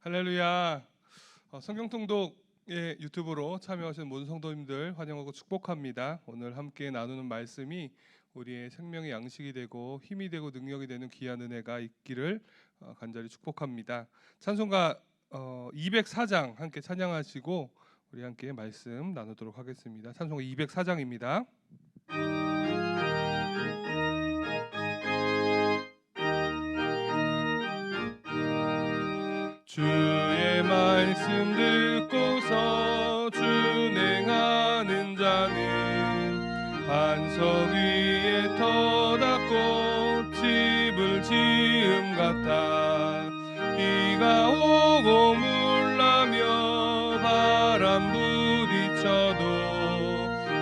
할렐루야. 성경 통독의 유튜브로 참여하신 모든 성도님들 환영하고 축복합니다. 오늘 함께 나누는 말씀이 우리의 생명의 양식이 되고 힘이 되고 능력이 되는 귀한 은혜가 있기를 간절히 축복합니다. 찬송가 204장 함께 찬양하시고 우리 함께 말씀 나누도록 하겠습니다. 찬송가 204장입니다. 주의 말씀 듣고서 준행하는 자는 반석 위에 터닫고 집을 지음 같아. 비가 오고 물나며 바람 부딪혀도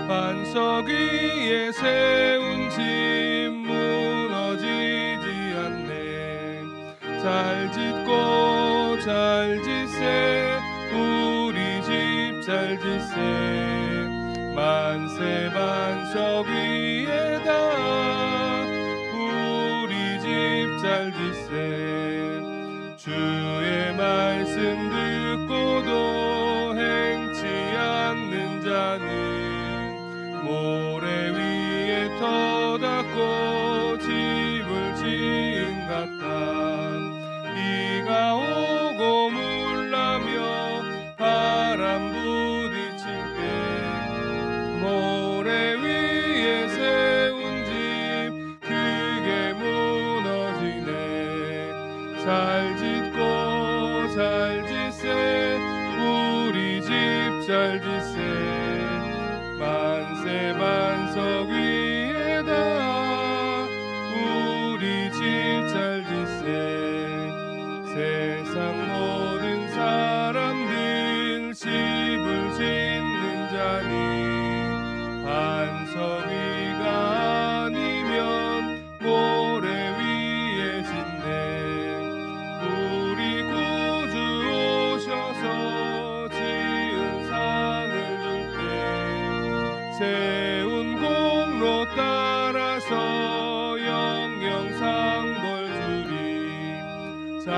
반석 위에 세운 집 무너지지 않네. 잘 짓고 잘 짓세 우리 집 잘 짓세 만세 반석 위에다 우리 집 잘 짓세. 주의 말씀 듣고도 행치 않는 자는 모래 위에 터닫고 집을 지은 같아. 비가 오고 물나며 바람 부딪힐 때 모래 위에 세운 집 크게 무너지네. 잘 짓고 잘 짓세 우리 집 잘 짓세 만세 반석 위에다 우리 집 잘 짓세. 세상 모든 사람들 집을 짓는 자니 반석 위가 아니면 모래 위에 짓네. 우리 구주 오셔서 지은 상을 줄 때 세운 공로 따라서 영영상 벌 주리. 잘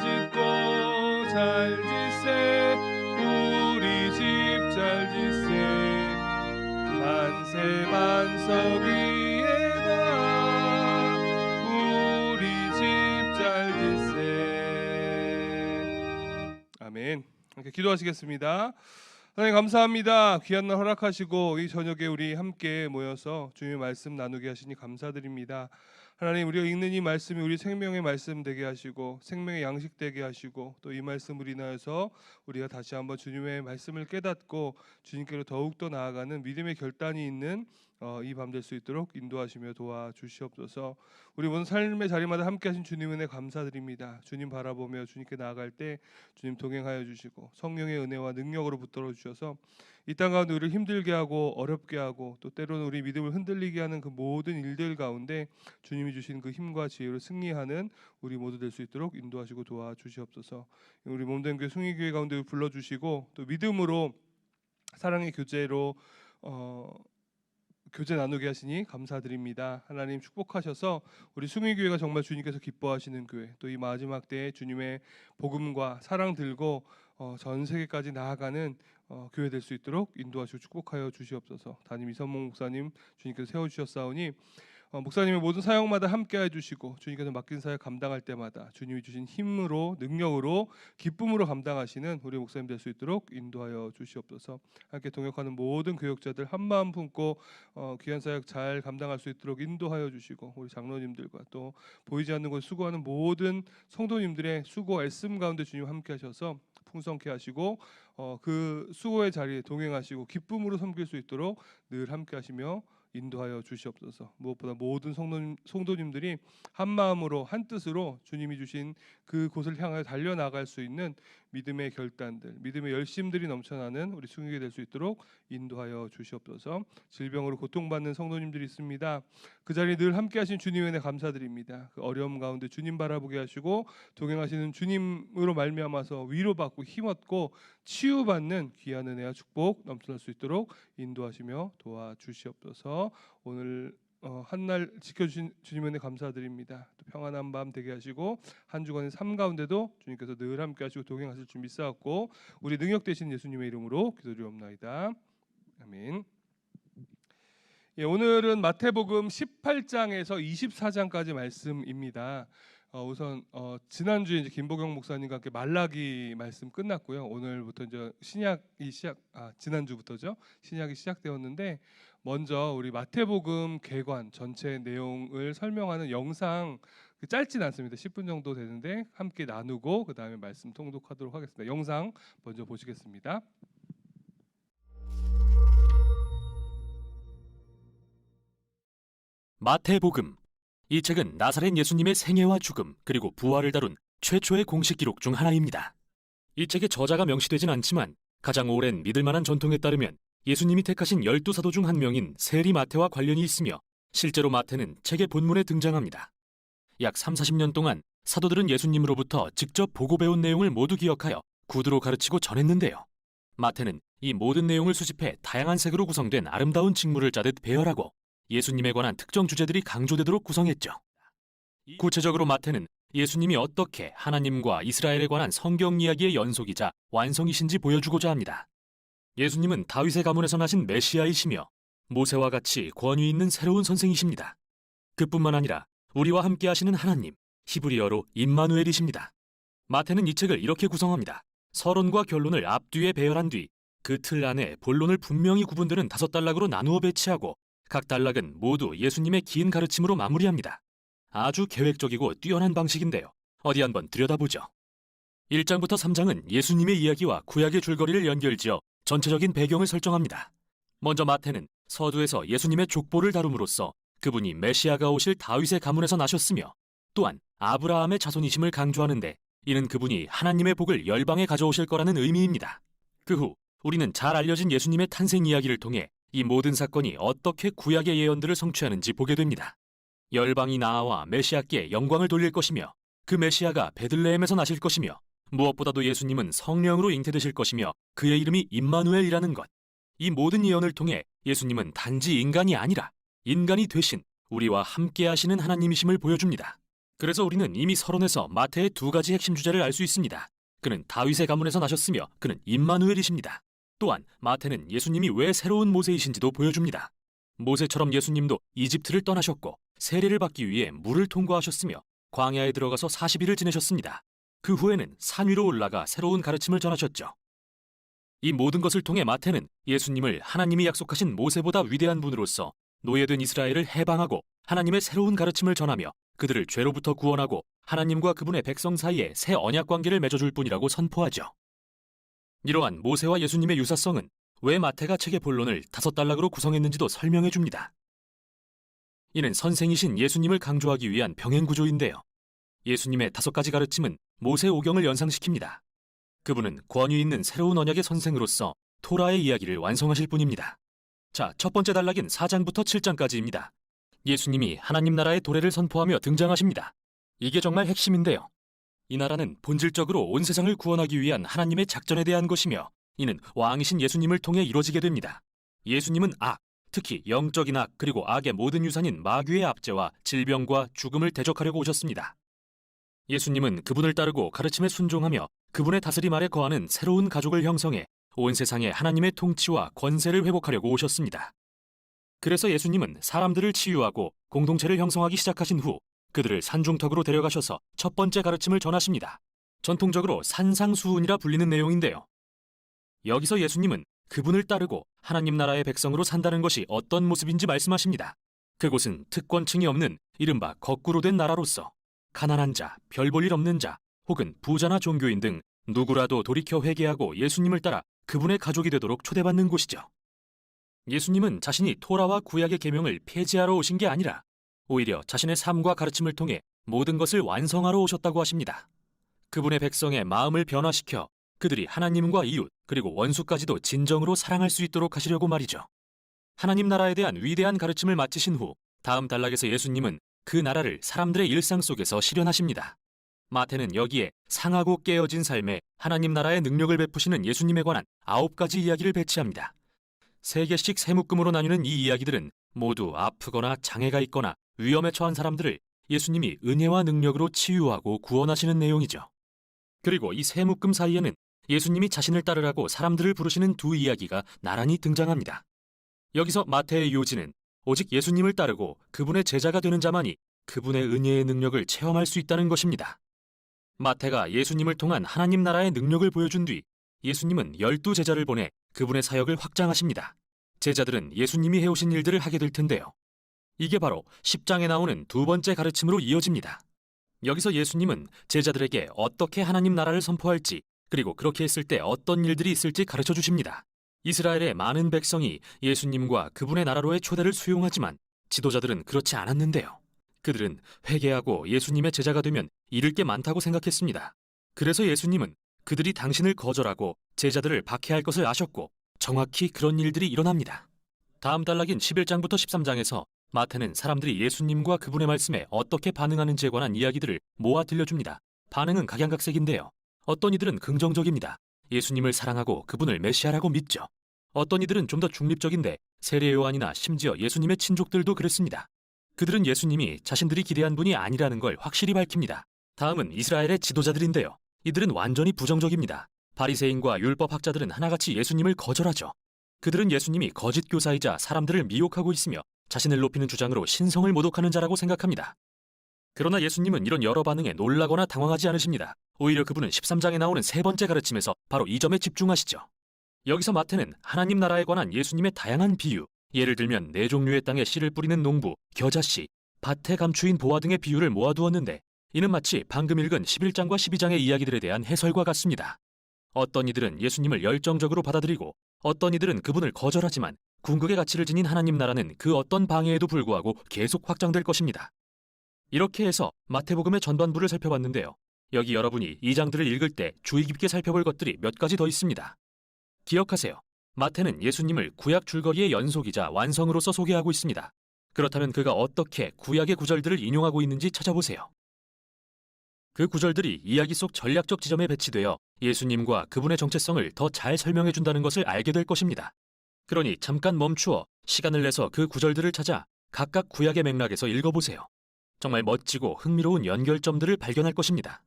짓고 잘 짓세 우리 집 잘 짓세 만세 반석 위에다 우리 집 잘 짓세. 아멘. 이렇게 기도하시겠습니다. 하나님 감사합니다. 귀한 날 허락하시고 이 저녁에 우리 함께 모여서 주님의 말씀 나누게 하시니 감사드립니다. 하나님, 우리가 읽는 이 말씀이 우리 생명의 말씀 되게 하시고 생명의 양식 되게 하시고 또 이 말씀으로 인하여서 우리가 다시 한번 주님의 말씀을 깨닫고 주님께로 더욱더 나아가는 믿음의 결단이 있는 이 밤 될 수 있도록 인도하시며 도와주시옵소서. 우리 모든 삶의 자리마다 함께 하신 주님 은혜 감사드립니다. 주님 바라보며 주님께 나아갈 때 주님 동행하여 주시고 성령의 은혜와 능력으로 붙들어 주셔서 이 땅 가운데 우리를 힘들게 하고 어렵게 하고 또 때로는 우리 믿음을 흔들리게 하는 그 모든 일들 가운데 주님이 주신 그 힘과 지혜로 승리하는 우리 모두 될 수 있도록 인도하시고 도와주시옵소서. 우리 몸된 교회 숭의교회 가운데 불러주시고 또 믿음으로 사랑의 교제로 교제 나누게 하시니 감사드립니다. 하나님 축복하셔서 우리 숭의교회가 정말 주님께서 기뻐하시는 교회, 또 이 마지막 때에 주님의 복음과 사랑 들고 전 세계까지 나아가는 교회 될 수 있도록 인도하시고 축복하여 주시옵소서. 담임 이선봉 목사님 주님께서 세워주셨사오니 목사님의 모든 사역마다 함께해 주시고 주님께서 맡긴 사역 감당할 때마다 주님이 주신 힘으로 능력으로 기쁨으로 감당하시는 우리 목사님 될 수 있도록 인도하여 주시옵소서. 함께 동역하는 모든 교역자들 한마음 품고 귀한 사역 잘 감당할 수 있도록 인도하여 주시고 우리 장로님들과 또 보이지 않는 곳에 수고하는 모든 성도님들의 수고 애씀 가운데 주님 함께 하셔서 풍성케 하시고 그 수고의 자리에 동행하시고 기쁨으로 섬길 수 있도록 늘 함께 하시며 인도하여 주시옵소서. 무엇보다 모든 성도님들이 한 마음으로 한 뜻으로 주님이 주신 그 곳을 향하여 달려나갈 수 있는 믿음의 결단들, 믿음의 열심들이 넘쳐나는 우리 숭유가 될 수 있도록 인도하여 주시옵소서. 질병으로 고통받는 성도님들이 있습니다. 그 자리에 늘 함께하신 주님의 은혜 감사드립니다. 그 어려움 가운데 주님 바라보게 하시고 동행하시는 주님으로 말미암아서 위로받고 힘없고 치유받는 귀한 은혜와 축복 넘쳐날 수 있도록 인도하시며 도와주시옵소서. 오늘 한날 지켜주신 주님 은혜 감사드립니다. 또 평안한 밤 되게 하시고 한 주간의 삶 가운데도 주님께서 늘 함께 하시고 동행하실 줄 믿사옵고 우리 능력 되신 예수님의 이름으로 기도드리옵나이다. 아멘. 예, 오늘은 마태복음 18장에서 24장까지 말씀입니다. 우선 지난주에 이제 김보경 목사님과 함께 말라기 말씀 끝났고요. 오늘부터 이제 지난주부터죠. 신약이 시작되었는데 먼저 우리 마태복음 개관 전체 내용을 설명하는 영상 짧진 않습니다. 10분 정도 되는데 함께 나누고 그 다음에 말씀 통독하도록 하겠습니다. 영상 먼저 보시겠습니다. 마태복음. 이 책은 나사렛 예수님의 생애와 죽음 그리고 부활을 다룬 최초의 공식 기록 중 하나입니다. 이 책의 저자가 명시되진 않지만 가장 오랜 믿을만한 전통에 따르면 예수님이 택하신 12사도 중 한 명인 세리 마태와 관련이 있으며 실제로 마태는 책의 본문에 등장합니다. 약 30-40년 동안 사도들은 예수님으로부터 직접 보고 배운 내용을 모두 기억하여 구두로 가르치고 전했는데요. 마태는 이 모든 내용을 수집해 다양한 색으로 구성된 아름다운 직무를 짜듯 배열하고 예수님에 관한 특정 주제들이 강조되도록 구성했죠. 구체적으로 마태는 예수님이 어떻게 하나님과 이스라엘에 관한 성경 이야기의 연속이자 완성이신지 보여주고자 합니다. 예수님은 다윗의 가문에서 나신 메시아이시며 모세와 같이 권위 있는 새로운 선생이십니다. 그뿐만 아니라 우리와 함께 하시는 하나님, 히브리어로 임마누엘이십니다. 마태는 이 책을 이렇게 구성합니다. 서론과 결론을 앞뒤에 배열한 뒤 그 틀 안에 본론을 분명히 구분되는 5단락으로 나누어 배치하고 각 단락은 모두 예수님의 긴 가르침으로 마무리합니다. 아주 계획적이고 뛰어난 방식인데요. 어디 한번 들여다보죠. 1장부터 3장은 예수님의 이야기와 구약의 줄거리를 연결지어 전체적인 배경을 설정합니다. 먼저 마태는 서두에서 예수님의 족보를 다룸으로써 그분이 메시아가 오실 다윗의 가문에서 나셨으며 또한 아브라함의 자손이심을 강조하는데 이는 그분이 하나님의 복을 열방에 가져오실 거라는 의미입니다. 그 후 우리는 잘 알려진 예수님의 탄생 이야기를 통해 이 모든 사건이 어떻게 구약의 예언들을 성취하는지 보게 됩니다. 열방이 나아와 메시아께 영광을 돌릴 것이며 그 메시아가 베들레헴에서 나실 것이며 무엇보다도 예수님은 성령으로 잉태되실 것이며 그의 이름이 임마누엘이라는 것. 이 모든 예언을 통해 예수님은 단지 인간이 아니라 인간이 되신 우리와 함께 하시는 하나님이심을 보여줍니다. 그래서 우리는 이미 서론에서 마태의 2가지 핵심 주제를 알 수 있습니다. 그는 다윗의 가문에서 나셨으며 그는 임마누엘이십니다. 또한 마태는 예수님이 왜 새로운 모세이신지도 보여줍니다. 모세처럼 예수님도 이집트를 떠나셨고 세례를 받기 위해 물을 통과하셨으며 광야에 들어가서 40일을 지내셨습니다. 그 후에는 산 위로 올라가 새로운 가르침을 전하셨죠. 이 모든 것을 통해 마태는 예수님을 하나님이 약속하신 모세보다 위대한 분으로서 노예된 이스라엘을 해방하고 하나님의 새로운 가르침을 전하며 그들을 죄로부터 구원하고 하나님과 그분의 백성 사이에 새 언약 관계를 맺어줄 뿐이라고 선포하죠. 이러한 모세와 예수님의 유사성은 왜 마태가 책의 본론을 5단락으로 구성했는지도 설명해 줍니다. 이는 선생이신 예수님을 강조하기 위한 병행 구조인데요. 예수님의 5가지 가르침은 모세 오경을 연상시킵니다. 그분은 권위 있는 새로운 언약의 선생으로서 토라의 이야기를 완성하실 분입니다. 자, 첫 번째 단락인 4장부터 7장까지입니다. 예수님이 하나님 나라의 도래를 선포하며 등장하십니다. 이게 정말 핵심인데요. 이 나라는 본질적으로 온 세상을 구원하기 위한 하나님의 작전에 대한 것이며 이는 왕이신 예수님을 통해 이루어지게 됩니다. 예수님은 악, 특히 영적인 악 그리고 악의 모든 유산인 마귀의 압제와 질병과 죽음을 대적하려고 오셨습니다. 예수님은 그분을 따르고 가르침에 순종하며 그분의 다스림 아래 거하는 새로운 가족을 형성해 온 세상에 하나님의 통치와 권세를 회복하려고 오셨습니다. 그래서 예수님은 사람들을 치유하고 공동체를 형성하기 시작하신 후 그들을 산중턱으로 데려가셔서 첫 번째 가르침을 전하십니다. 전통적으로 산상수훈이라 불리는 내용인데요. 여기서 예수님은 그분을 따르고 하나님 나라의 백성으로 산다는 것이 어떤 모습인지 말씀하십니다. 그곳은 특권층이 없는 이른바 거꾸로 된 나라로서 가난한 자, 별 볼 일 없는 자, 혹은 부자나 종교인 등 누구라도 돌이켜 회개하고 예수님을 따라 그분의 가족이 되도록 초대받는 곳이죠. 예수님은 자신이 토라와 구약의 계명을 폐지하러 오신 게 아니라 오히려 자신의 삶과 가르침을 통해 모든 것을 완성하러 오셨다고 하십니다. 그분의 백성의 마음을 변화시켜 그들이 하나님과 이웃 그리고 원수까지도 진정으로 사랑할 수 있도록 하시려고 말이죠. 하나님 나라에 대한 위대한 가르침을 마치신 후 다음 단락에서 예수님은 그 나라를 사람들의 일상 속에서 실현하십니다. 마태는 여기에 상하고 깨어진 삶에 하나님 나라의 능력을 베푸시는 예수님에 관한 9가지 이야기를 배치합니다. 3개씩 세 묶음으로 나뉘는 이 이야기들은 모두 아프거나 장애가 있거나 위험에 처한 사람들을 예수님이 은혜와 능력으로 치유하고 구원하시는 내용이죠. 그리고 이 세 묶음 사이에는 예수님이 자신을 따르라고 사람들을 부르시는 두 이야기가 나란히 등장합니다. 여기서 마태의 요지는 오직 예수님을 따르고 그분의 제자가 되는 자만이 그분의 은혜의 능력을 체험할 수 있다는 것입니다. 마태가 예수님을 통한 하나님 나라의 능력을 보여준 뒤 예수님은 12제자를 보내 그분의 사역을 확장하십니다. 제자들은 예수님이 해오신 일들을 하게 될 텐데요. 이게 바로 10장에 나오는 두 번째 가르침으로 이어집니다. 여기서 예수님은 제자들에게 어떻게 하나님 나라를 선포할지, 그리고 그렇게 했을 때 어떤 일들이 있을지 가르쳐 주십니다. 이스라엘의 많은 백성이 예수님과 그분의 나라로의 초대를 수용하지만 지도자들은 그렇지 않았는데요. 그들은 회개하고 예수님의 제자가 되면 잃을 게 많다고 생각했습니다. 그래서 예수님은 그들이 당신을 거절하고 제자들을 박해할 것을 아셨고 정확히 그런 일들이 일어납니다. 다음 단락인 11장부터 13장에서 마태는 사람들이 예수님과 그분의 말씀에 어떻게 반응하는지에 관한 이야기들을 모아 들려줍니다. 반응은 각양각색인데요. 어떤 이들은 긍정적입니다. 예수님을 사랑하고 그분을 메시아라고 믿죠. 어떤 이들은 좀 더 중립적인데 세례 요한이나 심지어 예수님의 친족들도 그랬습니다. 그들은 예수님이 자신들이 기대한 분이 아니라는 걸 확실히 밝힙니다. 다음은 이스라엘의 지도자들인데요. 이들은 완전히 부정적입니다. 바리새인과 율법학자들은 하나같이 예수님을 거절하죠. 그들은 예수님이 거짓 교사이자 사람들을 미혹하고 있으며 자신을 높이는 주장으로 신성을 모독하는 자라고 생각합니다. 그러나 예수님은 이런 여러 반응에 놀라거나 당황하지 않으십니다. 오히려 그분은 13장에 나오는 세 번째 가르침에서 바로 이 점에 집중하시죠. 여기서 마태는 하나님 나라에 관한 예수님의 다양한 비유, 예를 들면 4종류의 땅에 씨를 뿌리는 농부, 겨자씨, 밭에 감추인 보화 등의 비유를 모아두었는데 이는 마치 방금 읽은 11장과 12장의 이야기들에 대한 해설과 같습니다. 어떤 이들은 예수님을 열정적으로 받아들이고 어떤 이들은 그분을 거절하지만 궁극의 가치를 지닌 하나님 나라는 그 어떤 방해에도 불구하고 계속 확장될 것입니다. 이렇게 해서 마태복음의 전반부를 살펴봤는데요. 여기 여러분이 이 장들을 읽을 때 주의 깊게 살펴볼 것들이 몇 가지 더 있습니다. 기억하세요. 마태는 예수님을 구약 줄거리의 연속이자 완성으로서 소개하고 있습니다. 그렇다면 그가 어떻게 구약의 구절들을 인용하고 있는지 찾아보세요. 그 구절들이 이야기 속 전략적 지점에 배치되어 예수님과 그분의 정체성을 더 잘 설명해 준다는 것을 알게 될 것입니다. 그러니 잠깐 멈추어 시간을 내서 그 구절들을 찾아 각각 구약의 맥락에서 읽어보세요. 정말 멋지고 흥미로운 연결점들을 발견할 것입니다.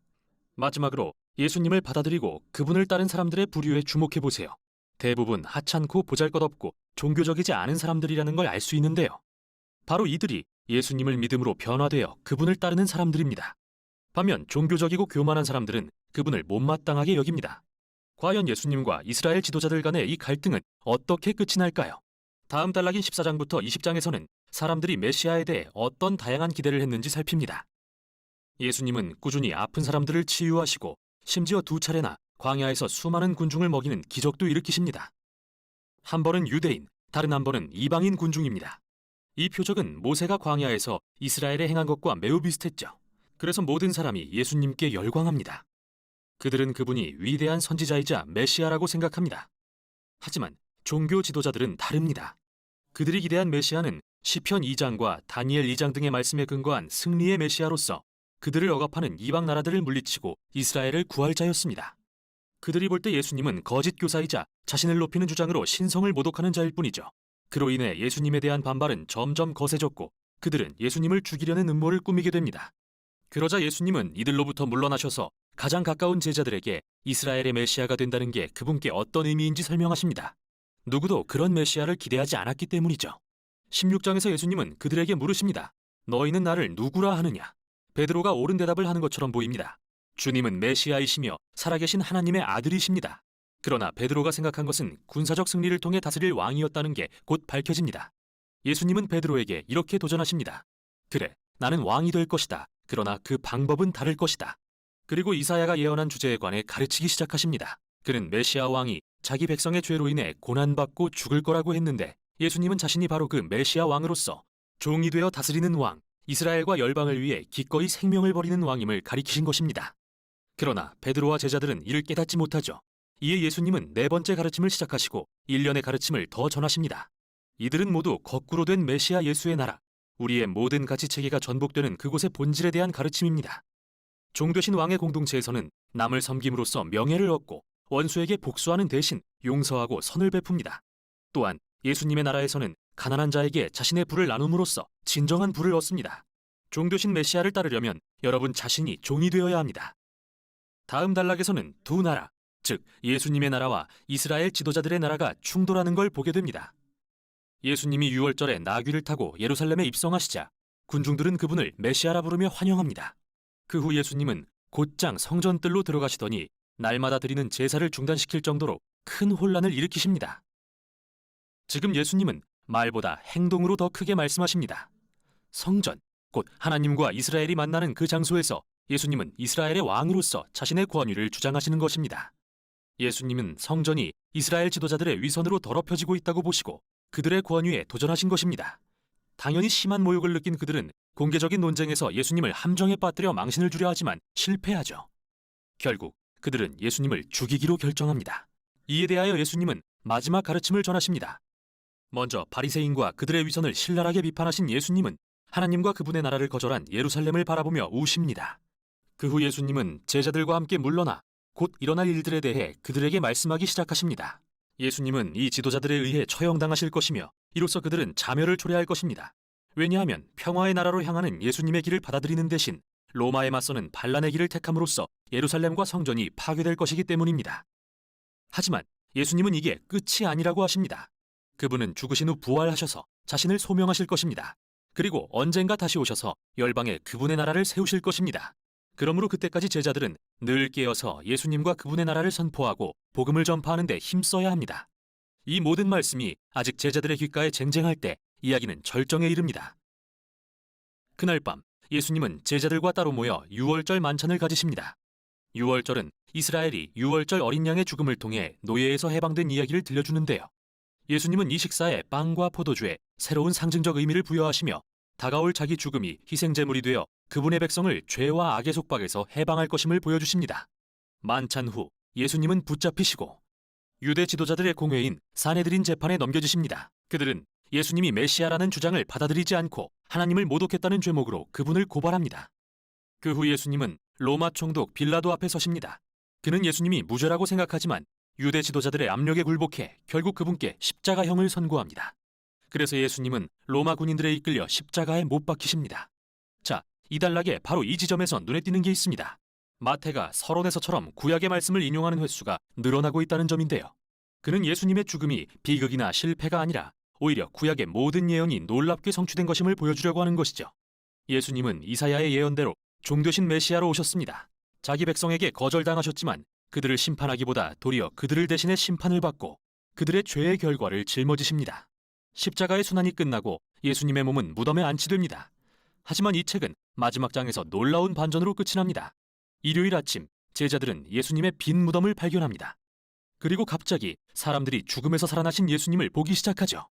마지막으로 예수님을 받아들이고 그분을 따른 사람들의 부류에 주목해보세요. 대부분 하찮고 보잘것없고 종교적이지 않은 사람들이라는 걸 알 수 있는데요. 바로 이들이 예수님을 믿음으로 변화되어 그분을 따르는 사람들입니다. 반면 종교적이고 교만한 사람들은 그분을 못마땅하게 여깁니다. 과연 예수님과 이스라엘 지도자들 간의 이 갈등은 어떻게 끝이 날까요? 다음 단락인 14장부터 20장에서는 사람들이 메시아에 대해 어떤 다양한 기대를 했는지 살핍니다. 예수님은 꾸준히 아픈 사람들을 치유하시고 심지어 2차례나 광야에서 수많은 군중을 먹이는 기적도 일으키십니다. 한 번은 유대인, 다른 한 번은 이방인 군중입니다. 이 표적은 모세가 광야에서 이스라엘에 행한 것과 매우 비슷했죠. 그래서 모든 사람이 예수님께 열광합니다. 그들은 그분이 위대한 선지자이자 메시아라고 생각합니다. 하지만 종교 지도자들은 다릅니다. 그들이 기대한 메시아는 시편 2장과 다니엘 2장 등의 말씀에 근거한 승리의 메시아로서 그들을 억압하는 이방 나라들을 물리치고 이스라엘을 구할 자였습니다. 그들이 볼 때 예수님은 거짓 교사이자 자신을 높이는 주장으로 신성을 모독하는 자일 뿐이죠. 그로 인해 예수님에 대한 반발은 점점 거세졌고 그들은 예수님을 죽이려는 음모를 꾸미게 됩니다. 그러자 예수님은 이들로부터 물러나셔서 가장 가까운 제자들에게 이스라엘의 메시아가 된다는 게 그분께 어떤 의미인지 설명하십니다. 누구도 그런 메시아를 기대하지 않았기 때문이죠. 16장에서 예수님은 그들에게 물으십니다. 너희는 나를 누구라 하느냐? 베드로가 옳은 대답을 하는 것처럼 보입니다. 주님은 메시아이시며 살아계신 하나님의 아들이십니다. 그러나 베드로가 생각한 것은 군사적 승리를 통해 다스릴 왕이었다는 게 곧 밝혀집니다. 예수님은 베드로에게 이렇게 도전하십니다. 그래, 나는 왕이 될 것이다. 그러나 그 방법은 다를 것이다. 그리고 이사야가 예언한 주제에 관해 가르치기 시작하십니다. 그는 메시아 왕이 자기 백성의 죄로 인해 고난받고 죽을 거라고 했는데 예수님은 자신이 바로 그 메시아 왕으로서 종이 되어 다스리는 왕, 이스라엘과 열방을 위해 기꺼이 생명을 버리는 왕임을 가리키신 것입니다. 그러나 베드로와 제자들은 이를 깨닫지 못하죠. 이에 예수님은 4번째 가르침을 시작하시고 1년의 가르침을 더 전하십니다. 이들은 모두 거꾸로 된 메시아 예수의 나라, 우리의 모든 가치체계가 전복되는 그곳의 본질에 대한 가르침입니다. 종되신 왕의 공동체에서는 남을 섬김으로써 명예를 얻고 원수에게 복수하는 대신 용서하고 선을 베풉니다. 또한 예수님의 나라에서는 가난한 자에게 자신의 부를 나눔으로써 진정한 부를 얻습니다. 종되신 메시아를 따르려면 여러분 자신이 종이 되어야 합니다. 다음 단락에서는 두 나라, 즉 예수님의 나라와 이스라엘 지도자들의 나라가 충돌하는 걸 보게 됩니다. 예수님이 유월절에 나귀를 타고 예루살렘에 입성하시자 군중들은 그분을 메시아라 부르며 환영합니다. 그 후 예수님은 곧장 성전뜰로 들어가시더니 날마다 드리는 제사를 중단시킬 정도로 큰 혼란을 일으키십니다. 지금 예수님은 말보다 행동으로 더 크게 말씀하십니다. 성전, 곧 하나님과 이스라엘이 만나는 그 장소에서 예수님은 이스라엘의 왕으로서 자신의 권위를 주장하시는 것입니다. 예수님은 성전이 이스라엘 지도자들의 위선으로 더럽혀지고 있다고 보시고 그들의 권위에 도전하신 것입니다. 당연히 심한 모욕을 느낀 그들은 공개적인 논쟁에서 예수님을 함정에 빠뜨려 망신을 주려 하지만 실패하죠. 결국 그들은 예수님을 죽이기로 결정합니다. 이에 대하여 예수님은 마지막 가르침을 전하십니다. 먼저 바리새인과 그들의 위선을 신랄하게 비판하신 예수님은 하나님과 그분의 나라를 거절한 예루살렘을 바라보며 우십니다. 그 후 예수님은 제자들과 함께 물러나 곧 일어날 일들에 대해 그들에게 말씀하기 시작하십니다. 예수님은 이 지도자들에 의해 처형당하실 것이며 이로써 그들은 자멸을 초래할 것입니다. 왜냐하면 평화의 나라로 향하는 예수님의 길을 받아들이는 대신 로마에 맞서는 반란의 길을 택함으로써 예루살렘과 성전이 파괴될 것이기 때문입니다. 하지만 예수님은 이게 끝이 아니라고 하십니다. 그분은 죽으신 후 부활하셔서 자신을 소명하실 것입니다. 그리고 언젠가 다시 오셔서 열방에 그분의 나라를 세우실 것입니다. 그러므로 그때까지 제자들은 늘 깨어서 예수님과 그분의 나라를 선포하고 복음을 전파하는 데 힘써야 합니다. 이 모든 말씀이 아직 제자들의 귓가에 쟁쟁할 때 이야기는 절정에 이릅니다. 그날 밤 예수님은 제자들과 따로 모여 유월절 만찬을 가지십니다. 유월절은 이스라엘이 유월절 어린 양의 죽음을 통해 노예에서 해방된 이야기를 들려주는데요. 예수님은 이 식사에 빵과 포도주에 새로운 상징적 의미를 부여하시며 다가올 자기 죽음이 희생제물이 되어 그분의 백성을 죄와 악의 속박에서 해방할 것임을 보여주십니다. 만찬 후 예수님은 붙잡히시고 유대 지도자들의 공회인 사내들인 재판에 넘겨지십니다. 그들은 예수님이 메시아라는 주장을 받아들이지 않고 하나님을 모독했다는 죄목으로 그분을 고발합니다. 그 후 예수님은 로마 총독 빌라도 앞에 서십니다. 그는 예수님이 무죄라고 생각하지만 유대 지도자들의 압력에 굴복해 결국 그분께 십자가형을 선고합니다. 그래서 예수님은 로마 군인들에 이끌려 십자가에 못 박히십니다. 자, 이 단락에 바로 이 지점에서 눈에 띄는 게 있습니다. 마태가 서론에서처럼 구약의 말씀을 인용하는 횟수가 늘어나고 있다는 점인데요. 그는 예수님의 죽음이 비극이나 실패가 아니라 오히려 구약의 모든 예언이 놀랍게 성취된 것임을 보여주려고 하는 것이죠. 예수님은 이사야의 예언대로 종되신 메시아로 오셨습니다. 자기 백성에게 거절당하셨지만 그들을 심판하기보다 도리어 그들을 대신해 심판을 받고 그들의 죄의 결과를 짊어지십니다. 십자가의 순환이 끝나고 예수님의 몸은 무덤에 안치됩니다. 하지만 이 책은 마지막 장에서 놀라운 반전으로 끝이 납니다. 일요일 아침 제자들은 예수님의 빈 무덤을 발견합니다. 그리고 갑자기 사람들이 죽음에서 살아나신 예수님을 보기 시작하죠.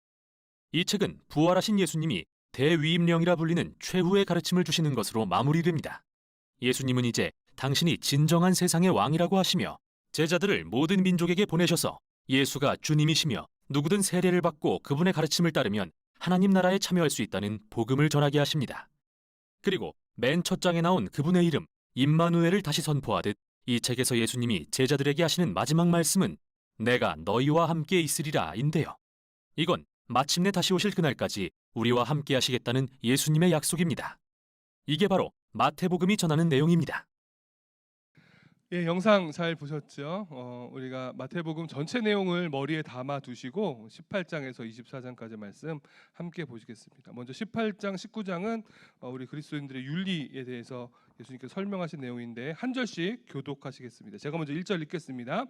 이 책은 부활하신 예수님이 대위임령이라 불리는 최후의 가르침을 주시는 것으로 마무리됩니다. 예수님은 이제 당신이 진정한 세상의 왕이라고 하시며 제자들을 모든 민족에게 보내셔서 예수가 주님이시며 누구든 세례를 받고 그분의 가르침을 따르면 하나님 나라에 참여할 수 있다는 복음을 전하게 하십니다. 그리고 맨 첫 장에 나온 그분의 이름 임마누엘을 다시 선포하듯 이 책에서 예수님이 제자들에게 하시는 마지막 말씀은 내가 너희와 함께 있으리라 인데요. 이건 마침내 다시 오실 그날까지 우리와 함께 하시겠다는 예수님의 약속입니다. 이게 바로 마태복음이 전하는 내용입니다. 예, 영상 잘 보셨죠? 우리가 마태복음 전체 내용을 머리에 담아 두시고 18장에서 24장까지 말씀 함께 보시겠습니다. 먼저 18장, 19장은 우리 그리스도인들의 윤리에 대해서 예수님께서 설명하신 내용인데 한 절씩 교독하시겠습니다. 제가 먼저 1절 읽겠습니다.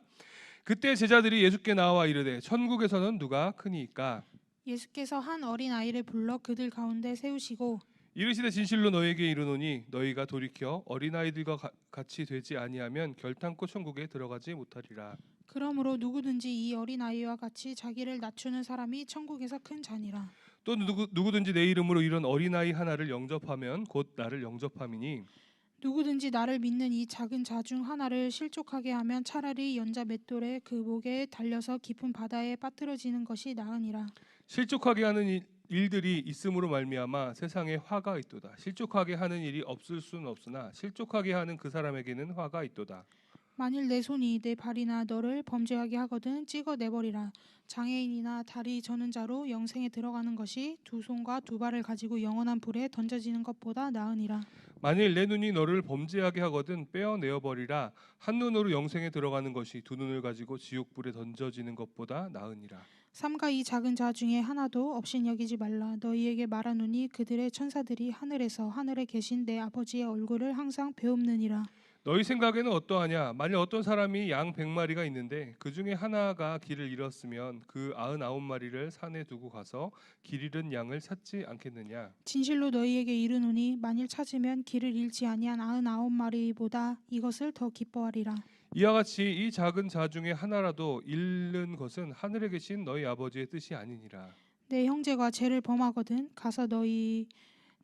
그때 제자들이 예수께 나와 이르되 천국에서는 누가 크니이까? 예수께서 한 어린 아이를 불러 그들 가운데 세우시고 이르시되 진실로 너에게 이르노니 너희가 돌이켜 어린아이들과 같이 되지 아니하면 결탄코 천국에 들어가지 못하리라. 그러므로 누구든지 이 어린 아이와 같이 자기를 낮추는 사람이 천국에서 큰 자니라. 또 누구든지 내 이름으로 이런 어린아이 하나를 영접하면 곧 나를 영접함이니 누구든지 나를 믿는 이 작은 자 중 하나를 실족하게 하면 차라리 연자 맷돌에 그 목에 달려서 깊은 바다에 빠뜨려지는 것이 나으니라. 실족하게 하는 일들이 있음으로 말미암아 세상에 화가 있도다. 실족하게 하는 일이 없을 수는 없으나 실족하게 하는 그 사람에게는 화가 있도다. 만일 내 손이 내 발이나 너를 범죄하게 하거든 찍어내버리라. 장애인이나 다리 저는 자로 영생에 들어가는 것이 두 손과 두 발을 가지고 영원한 불에 던져지는 것보다 나으니라. 만일 내 눈이 너를 범죄하게 하거든 빼어내어 버리라. 한 눈으로 영생에 들어가는 것이 두 눈을 가지고 지옥불에 던져지는 것보다 나으니라. 삼가 이 작은 자 중에 하나도 없인 여기지 말라. 너희에게 말하노니 그들의 천사들이 하늘에서 하늘에 계신 내 아버지의 얼굴을 항상 배움느니라. 너희 생각에는 어떠하냐? 만일 어떤 사람이 양 100마리가 있는데 그 중에 하나가 길을 잃었으면 그 99마리를 산에 두고 가서 길 잃은 양을 찾지 않겠느냐? 진실로 너희에게 이르노니 만일 찾으면 길을 잃지 아니한 99마리보다 이것을 더 기뻐하리라. 이와 같이 이 작은 자 중에 하나라도 잃는 것은 하늘에 계신 너희 아버지의 뜻이 아니니라. 내 형제가 죄를 범하거든 가서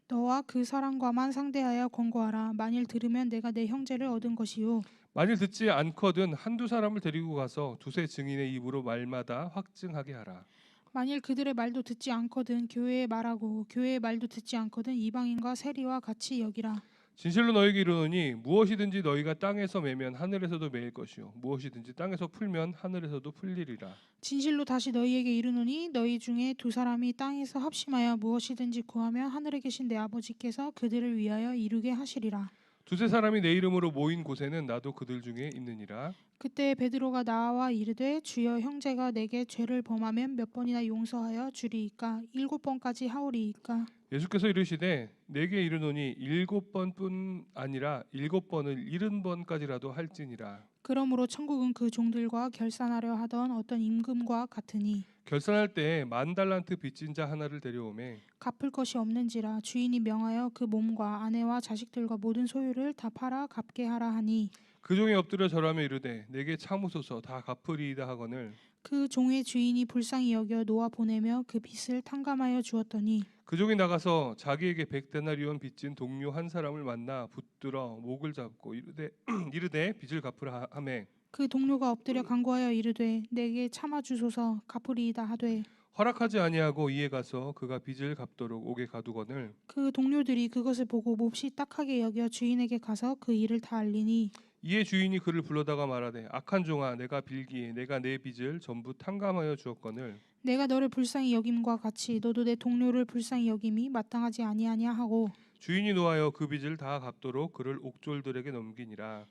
너와 그 사람과만 상대하여 권고하라. 만일 들으면 내가 내 형제를 얻은 것이요 만일 듣지 않거든 한두 사람을 데리고 가서 두세 증인의 입으로 말마다 확증하게 하라. 만일 그들의 말도 듣지 않거든 교회에 말하고 교회의 말도 듣지 않거든 이방인과 세리와 같이 여기라. 진실로 너희에게 이르노니 무엇이든지 너희가 땅에서 매면 하늘에서도 매일 것이요 무엇이든지 땅에서 풀면 하늘에서도 풀리리라. 진실로 다시 너희에게 이르노니 너희 중에 두 사람이 땅에서 합심하여 무엇이든지 구하면 하늘에 계신 내 아버지께서 그들을 위하여 이루게 하시리라. 두세 사람이 내 이름으로 모인 곳에는 나도 그들 중에 있느니라. 그때 베드로가 나와 이르되 주여 형제가 내게 죄를 범하면 몇 번이나 용서하여 주리이까 7번까지 하오리이까. 예수께서 이르시되 내게 이르노니 7번뿐 아니라 7번을 70번까지라도 할지니라. 그러므로 천국은 그 종들과 결산하려 하던 어떤 임금과 같으니 결산할 때 10,000달란트 빚진 자 하나를 데려오매 갚을 것이 없는지라 주인이 명하여 그 몸과 아내와 자식들과 모든 소유를 다 팔아 갚게 하라 하니 그 종이 엎드려 절하며 이르되 내게 참으소서 다 갚으리이다 하거늘 그 종의 주인이 불쌍히 여겨 놓아 보내며 그 빚을 탕감하여 주었더니 그 종이 나가서 자기에게 100데나리온 빚진 동료 한 사람을 만나 붙들어 목을 잡고 이르되 빚을 갚으라 하매 그 동료가 엎드려 간구하여 이르되 내게 참아 주소서 갚으리이다 하되 허락하지 아니하고 이에 가서 그가 빚을 갚도록 옥에 가두거늘 그 동료들이 그것을 보고 몹시 딱하게 여겨 주인에게 가서 그 일을 다 알리니 이에 주인이 그를 불러다가 말하되 악한 종아 내가 빌기에 내가 내 빚을 전부 탕감하여 주었거늘 내가 너를 불쌍히 여김과 같이 너도 내 동료를 불쌍히 여김이 마땅하지 아니하냐 하고 주인이 노하여 그 빚을 다 갚도록 그를 옥졸들에게 넘기니라.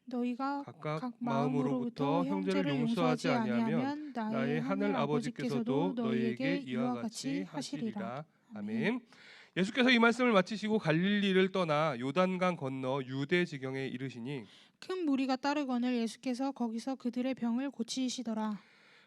너희가 각각 각 마음으로부터 마음으로부터 형제를 용서하지 아니하면 나의 나의 하늘 아버지께서도 너희에게 이와 같이 하시리라. 아멘. 예수께서 이 말씀을 마치시고 갈릴리를 떠나 요단강 건너 유대 지경에 이르시니 큰 무리가 따르거늘 예수께서 거기서 그들의 병을 고치시더라.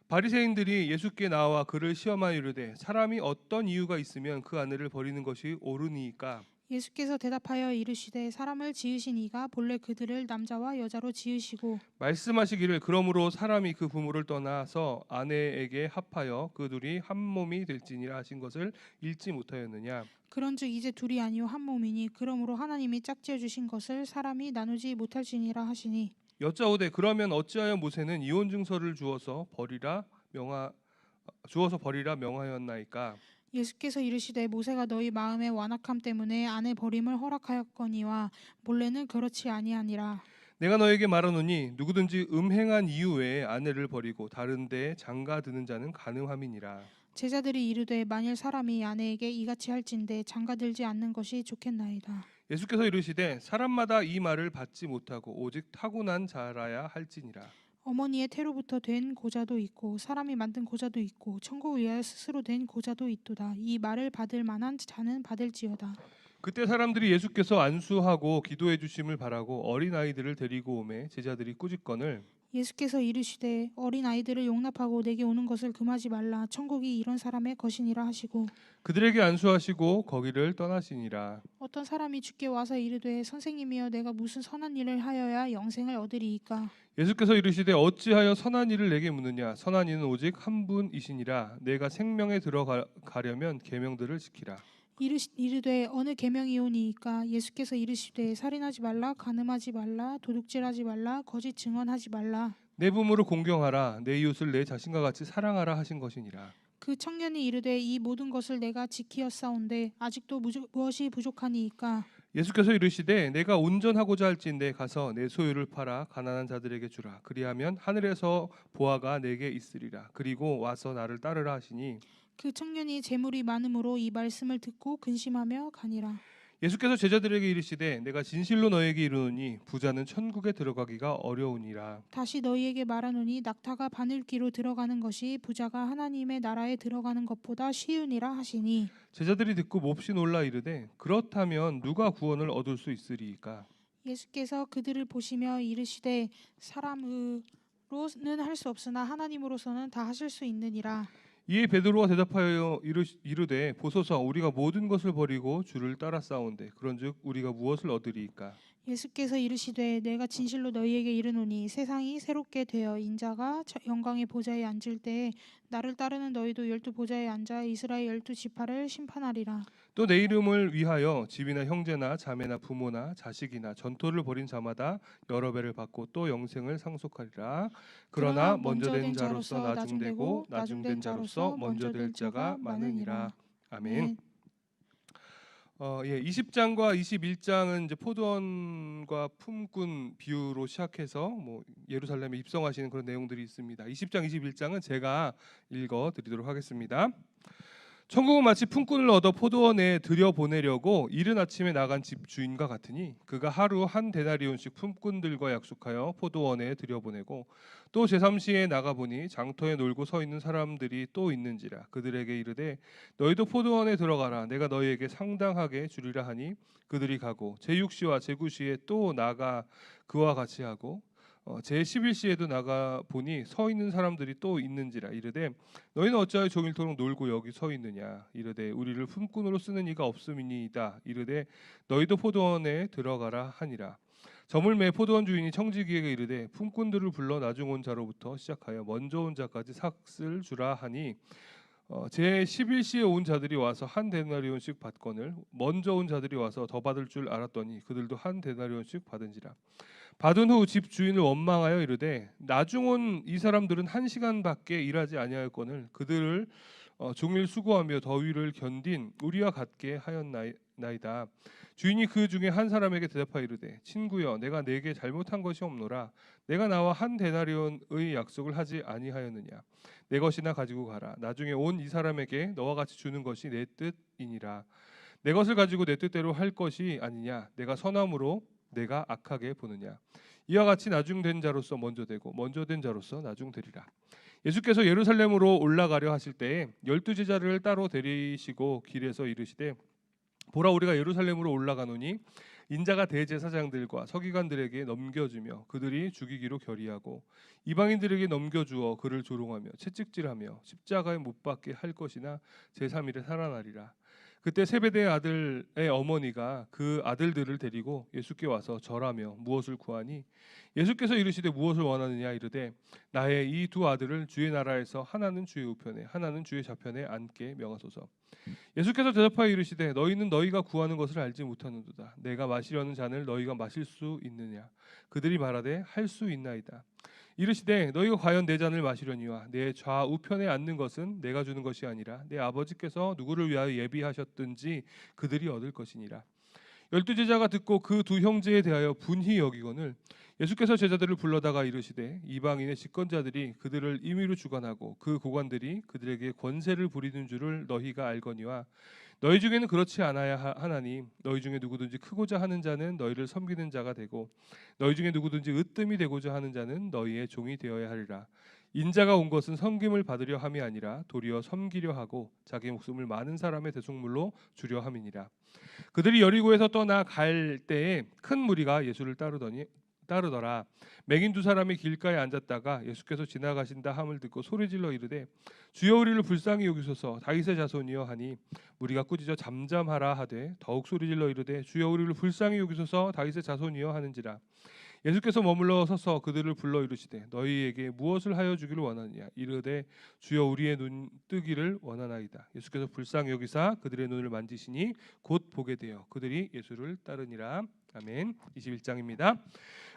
바리새인들이 예수께 나와 그를 시험하여 이르되 사람이 어떤 이유가 있으면 그 아내를 버리는 것이 옳으니까. 예수께서 대답하여 이르시되 사람을 지으신 이가 본래 그들을 남자와 여자로 지으시고 말씀하시기를 그러므로 사람이 그 부모를 떠나서 아내에게 합하여 그 둘이 한 몸이 될지니라 하신 것을 읽지 못하였느냐. 그런즉 이제 둘이 아니요 한 몸이니 그러므로 하나님이 짝지어 주신 것을 사람이 나누지 못할지니라 하시니 여짜오되 그러면 어찌하여 모세는 이혼 증서를 주어서 버리라 명하였나이까. 예수께서 이르시되 모세가 너희 마음의 완악함 때문에 아내 버림을 허락하였거니와 본래는 그렇지 아니하니라. 내가 너에게 말하노니 누구든지 음행한 이유 외에 아내를 버리고 다른 데에 장가드는 자는 가늠함이니라. 제자들이 이르되 만일 사람이 아내에게 이같이 할진대 장가들지 않는 것이 좋겠나이다. 예수께서 이르시되 사람마다 이 말을 받지 못하고 오직 타고난 자라야 할지니라. 어머니의 태로부터 된 고자도 있고 사람이 만든 고자도 있고 천국을 위하여 스스로 된 고자도 있도다. 이 말을 받을 만한 자는 받을지어다. 그때 사람들이 예수께서 안수하고 기도해 주심을 바라고 어린 아이들을 데리고 오매 제자들이 꾸짖거늘 예수께서 이르시되 어린 아이들을 용납하고 내게 오는 것을 금하지 말라. 천국이 이런 사람의 것이니라 하시고 그들에게 안수하시고 거기를 떠나시니라. 어떤 사람이 주께 와서 이르되 선생님이여 내가 무슨 선한 일을 하여야 영생을 얻으리이까. 예수께서 이르시되 어찌하여 선한 일을 내게 묻느냐. 선한 이는 오직 한 분이시니라. 내가 생명에 들어가려면 계명들을 지키라. 이르되 어느 계명이오니이까. 예수께서 이르시되 살인하지 말라, 간음하지 말라, 도둑질하지 말라, 거짓 증언하지 말라. 내 부모를 공경하라. 내 이웃을 내 자신과 같이 사랑하라 하신 것이니라. 그 청년이 이르되 이 모든 것을 내가 지키었사온데 아직도 무엇이 부족하니이까. 예수께서 이르시되 내가 온전하고자 할진대 가서 내 소유를 팔아 가난한 자들에게 주라. 그리하면 하늘에서 보화가 내게 있으리라. 그리고 와서 나를 따르라 하시니 그 청년이 재물이 많음으로 이 말씀을 듣고 근심하며 가니라. 예수께서 제자들에게 이르시되 내가 진실로 너에게 이르노니 부자는 천국에 들어가기가 어려우니라. 다시 너희에게 말하노니 낙타가 바늘귀로 들어가는 것이 부자가 하나님의 나라에 들어가는 것보다 쉬우니라 하시니 제자들이 듣고 몹시 놀라 이르되 그렇다면 누가 구원을 얻을 수 있으리이까? 예수께서 그들을 보시며 이르시되 사람으로는 할 수 없으나 하나님으로서는 다 하실 수 있느니라. 이에 베드로가 대답하여 이르되 보소서 우리가 모든 것을 버리고 주를 따라 싸운데 그런즉 우리가 무엇을 얻으리이까? 예수께서 이르시되 내가 진실로 너희에게 이르노니 세상이 새롭게 되어 인자가 영광의 보좌에 앉을 때에 나를 따르는 너희도 12보좌에 앉아 이스라엘 12지파를 심판하리라. 또 내 이름을 위하여 집이나 형제나 자매나 부모나 자식이나 전토를 벌인 자마다 여러 배를 받고 또 영생을 상속하리라. 그러나 먼저 된 자로서 나중되고 나중된 자로서 먼저 될 자가 많으니라. 아멘. 20장과 21장은 이제 포도원과 품꾼 비유로 시작해서 뭐 예루살렘에 입성하시는 그런 내용들이 있습니다. 20장, 21장은 제가 읽어 드리도록 하겠습니다. 천국은 마치 품꾼을 얻어 포도원에 들여보내려고 이른 아침에 나간 집 주인과 같으니 그가 하루 한 데나리온씩 품꾼들과 약속하여 포도원에 들여보내고 또 제3시에 나가보니 장터에 놀고 서 있는 사람들이 또 있는지라. 그들에게 이르되 너희도 포도원에 들어가라. 내가 너희에게 상당하게 주리라 하니 그들이 가고 제6시와 제9시에 또 나가 그와 같이 하고 제11시에도 나가 보니 서 있는 사람들이 또 있는지라. 이르되 너희는 어찌하여 종일토록 놀고 여기 서 있느냐. 이르되 우리를 품꾼으로 쓰는 이가 없음이니이다. 이르되 너희도 포도원에 들어가라 하니라. 저물매 포도원 주인이 청지기에게 이르되 품꾼들을 불러 나중 온 자로부터 시작하여 먼저 온 자까지 삭을 주라 하니 제11시에 온 자들이 와서 한 데나리온씩 받거늘 먼저 온 자들이 와서 더 받을 줄 알았더니 그들도 한 데나리온씩 받은지라. 받은 후 집 주인을 원망하여 이르되 나중 온 이 사람들은 1시간밖에 일하지 아니하였거늘 그들을 종일 수고하며 더위를 견딘 우리와 같게 하였나이다. 주인이 그 중에 한 사람에게 대답하여 이르되 친구여 내가 내게 잘못한 것이 없노라. 내가 나와 한 데나리온의 약속을 하지 아니하였느냐. 내 것이나 가지고 가라. 나중에 온 이 사람에게 너와 같이 주는 것이 내 뜻이니라. 내 것을 가지고 내 뜻대로 할 것이 아니냐. 내가 선함으로 내가 악하게 보느냐. 이와 같이 나중된 자로서 먼저 되고 먼저 된 자로서 나중되리라. 예수께서 예루살렘으로 올라가려 하실 때에 12제자를 따로 데리시고 길에서 이르시되 보라 우리가 예루살렘으로 올라가노니 인자가 대제사장들과 서기관들에게 넘겨주며 그들이 죽이기로 결의하고 이방인들에게 넘겨주어 그를 조롱하며 채찍질하며 십자가에 못 박게 할 것이나 제3일에 살아나리라. 그때 세베대의 아들의 어머니가 그 아들들을 데리고 예수께 와서 절하며 무엇을 구하니 예수께서 이르시되 무엇을 원하느냐. 이르되 나의 이 두 아들을 주의 나라에서 하나는 주의 우편에 하나는 주의 좌편에 앉게 명하소서. 예수께서 대답하여 이르시되 너희는 너희가 구하는 것을 알지 못하는도다. 내가 마시려는 잔을 너희가 마실 수 있느냐. 그들이 말하되 할 수 있나이다. 이르시되 너희가 과연 내 잔을 마시려니와 내 좌우편에 앉는 것은 내가 주는 것이 아니라 내 아버지께서 누구를 위하여 예비하셨든지 그들이 얻을 것이니라. 12제자가 듣고 그 두 형제에 대하여 분히 여기거늘 예수께서 제자들을 불러다가 이르시되 이방인의 집권자들이 그들을 임의로 주관하고 그 고관들이 그들에게 권세를 부리는 줄을 너희가 알거니와 너희 중에는 그렇지 않아야 하나니 너희 중에 누구든지 크고자 하는 자는 너희를 섬기는 자가 되고 너희 중에 누구든지 으뜸이 되고자 하는 자는 너희의 종이 되어야 하리라. 인자가 온 것은 섬김을 받으려 함이 아니라 도리어 섬기려 하고 자기 목숨을 많은 사람의 대속물로 주려 함이니라. 그들이 여리고에서 떠나 갈 때에 큰 무리가 예수를 따르더라. 맹인 두 사람이 길가에 앉았다가 예수께서 지나가신다 함을 듣고 소리질러 이르되 주여 우리를 불쌍히 여기소서 다윗의 자손이여 하니 무리가 꾸짖어 잠잠하라 하되 더욱 소리질러 이르되 주여 우리를 불쌍히 여기소서 다윗의 자손이여 하는지라. 예수께서 머물러 서서 그들을 불러 이르시되 너희에게 무엇을 하여 주기를 원하느냐. 이르되 주여 우리의 눈 뜨기를 원하나이다. 예수께서 불쌍히 여기사 그들의 눈을 만지시니 곧 보게 되어 그들이 예수를 따르니라. 아멘. 21장입니다.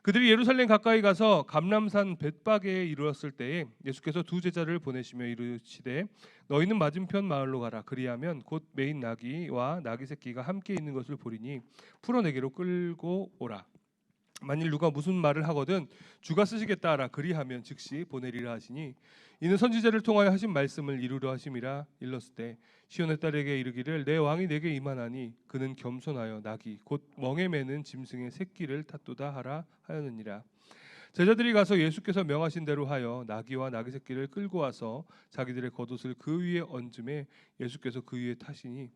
그들이 예루살렘 가까이 가서 감람산 벳바게에 이르렀을 때에 예수께서 두 제자를 보내시며 이르시되 너희는 맞은편 마을로 가라. 그리하면 곧 매인 나귀와 나귀 새끼가 함께 있는 것을 보리니 풀어 내게로 끌고 오라. 만일 누가 무슨 말을 하거든 주가 쓰시겠다 하라. 그리하면 즉시 보내리라 하시니 이는 선지자를 통하여 하신 말씀을 이루려 하심이라. 일렀을 때 시온의 딸에게 이르기를 내 왕이 내게 임하나니 그는 겸손하여 나귀 곧 멍에 매는 짐승의 새끼를 탔도다 하라 하였느니라. 제자들이 가서 예수께서 명하신 대로 하여 나귀와 나귀 새끼를 끌고 와서 자기들의 겉옷을 그 위에 얹음에 예수께서 그 위에 타시니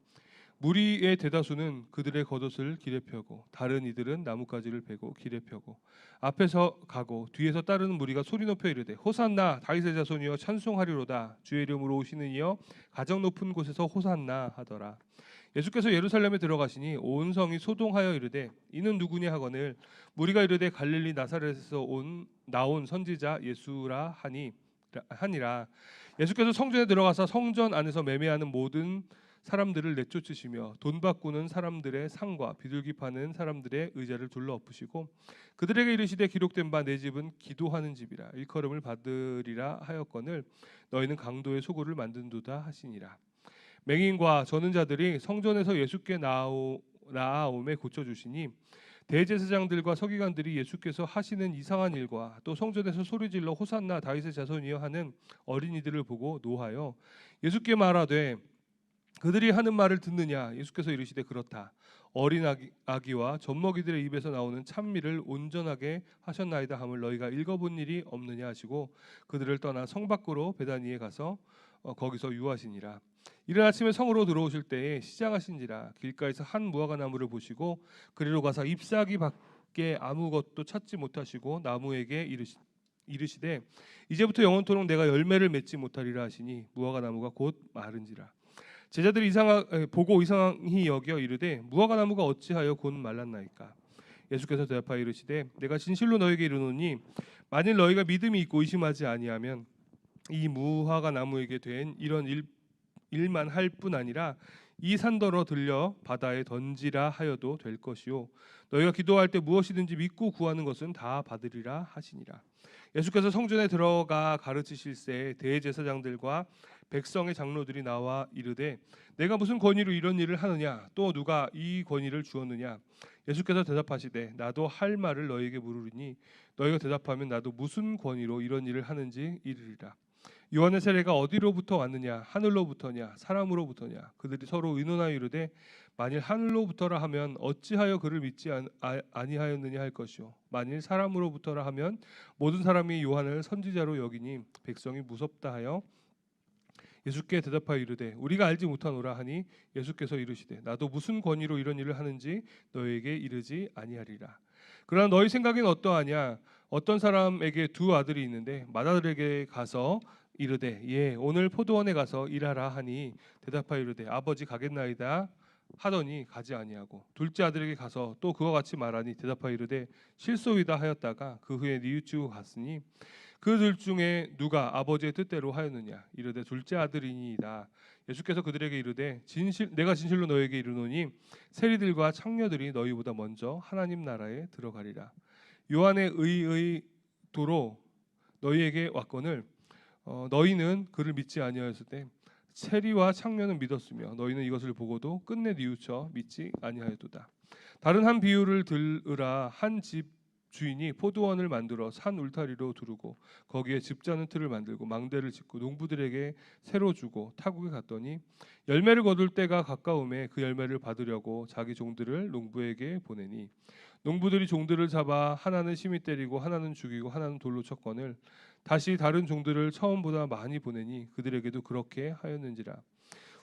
무리의 대다수는 그들의 겉옷을 길에 펴고 다른 이들은 나뭇가지를 베고 길에 펴고 앞에서 가고 뒤에서 따르는 무리가 소리 높여 이르되 호산나 다윗의 자손이여 찬송하리로다. 주의 이름으로 오시는 이여 가장 높은 곳에서 호산나 하더라. 예수께서 예루살렘에 들어가시니 온 성이 소동하여 이르되 이는 누구냐 하거늘 무리가 이르되 갈릴리 나사렛에서 나온 선지자 예수라 하니라. 예수께서 성전에 들어가서 성전 안에서 매매하는 모든 사람들을 내쫓으시며 돈 바꾸는 사람들의 상과 비둘기 파는 사람들의 의자를 둘러 엎으시고 그들에게 이르시되 기록된 바 내 집은 기도하는 집이라 일컬음을 받으리라 하였거늘 너희는 강도의 소굴을 만든도다 하시니라. 맹인과 저는 자들이 성전에서 예수께 나아옴에 고쳐주시니 대제사장들과 서기관들이 예수께서 하시는 이상한 일과 또 성전에서 소리질러 호산나 다윗의 자손이여 하는 어린이들을 보고 노하여 예수께 말하되 그들이 하는 말을 듣느냐. 예수께서 이르시되 그렇다. 어린 아기와 젖먹이들의 입에서 나오는 찬미를 온전하게 하셨나이다 함을 너희가 읽어본 일이 없느냐 하시고 그들을 떠나 성 밖으로 베다니에 가서 거기서 유하시니라. 이른 아침에 성으로 들어오실 때에 시장하신지라. 길가에서 한 무화과 나무를 보시고 그리로 가서 잎사귀 밖에 아무것도 찾지 못하시고 나무에게 이르시되 이제부터 영원토록 내가 열매를 맺지 못하리라 하시니 무화과 나무가 곧 마른지라. 제자들이 보고 이상히 여겨 이르되 무화과 나무가 어찌하여 곧 말랐나이까. 예수께서 대답하여 이르시되 내가 진실로 너에게 이르노니 만일 너희가 믿음이 있고 의심하지 아니하면 이 무화과 나무에게 된 이런 일만 할 뿐 아니라 이 산더러 들려 바다에 던지라 하여도 될 것이요 너희가 기도할 때 무엇이든지 믿고 구하는 것은 다 받으리라 하시니라. 예수께서 성전에 들어가 가르치실새 대제사장들과 백성의 장로들이 나와 이르되 내가 무슨 권위로 이런 일을 하느냐 또 누가 이 권위를 주었느냐. 예수께서 대답하시되 나도 할 말을 너희에게 물으리니 너희가 대답하면 나도 무슨 권위로 이런 일을 하는지 이르리라. 요한의 세례가 어디로부터 왔느냐 하늘로부터냐 사람으로부터냐. 그들이 서로 의논하여 이르되 만일 하늘로부터라 하면 어찌하여 그를 믿지 아니하였느냐 할 것이요 만일 사람으로부터라 하면 모든 사람이 요한을 선지자로 여기니 백성이 무섭다 하여 예수께 대답하여 이르되 우리가 알지 못하노라 하니 예수께서 이르시되 나도 무슨 권위로 이런 일을 하는지 너희에게 이르지 아니하리라. 그러나 너희 생각엔 어떠하냐. 어떤 사람에게 두 아들이 있는데 맏아들에게 가서 이르되 예 오늘 포도원에 가서 일하라 하니 대답하여 이르되 아버지 가겠나이다 하더니 가지 아니하고 둘째 아들에게 가서 또 그와 같이 말하니 대답하여 이르되 실소이다 하였다가 그 후에 뉘우치고 갔으니 그들 중에 누가 아버지의 뜻대로 하였느냐. 이르되 둘째 아들이니이다. 예수께서 그들에게 이르되 내가 진실로 너희에게 이르노니 세리들과 창녀들이 너희보다 먼저 하나님 나라에 들어가리라. 요한의 의도로 너희에게 왔거늘 너희는 그를 믿지 아니하였을 때 세리와 창녀는 믿었으며 너희는 이것을 보고도 끝내 뉘우쳐 믿지 아니하였도다. 다른 한 비유를 들으라. 한 집 주인이 포도원을 만들어 산 울타리로 두르고 거기에 즙자는 틀을 만들고 망대를 짓고 농부들에게 새로 주고 타국에 갔더니 열매를 거둘 때가 가까움에 그 열매를 받으려고 자기 종들을 농부에게 보내니 농부들이 종들을 잡아 하나는 심히 때리고 하나는 죽이고 하나는 돌로 쳤거늘 다시 다른 종들을 처음보다 많이 보내니 그들에게도 그렇게 하였는지라.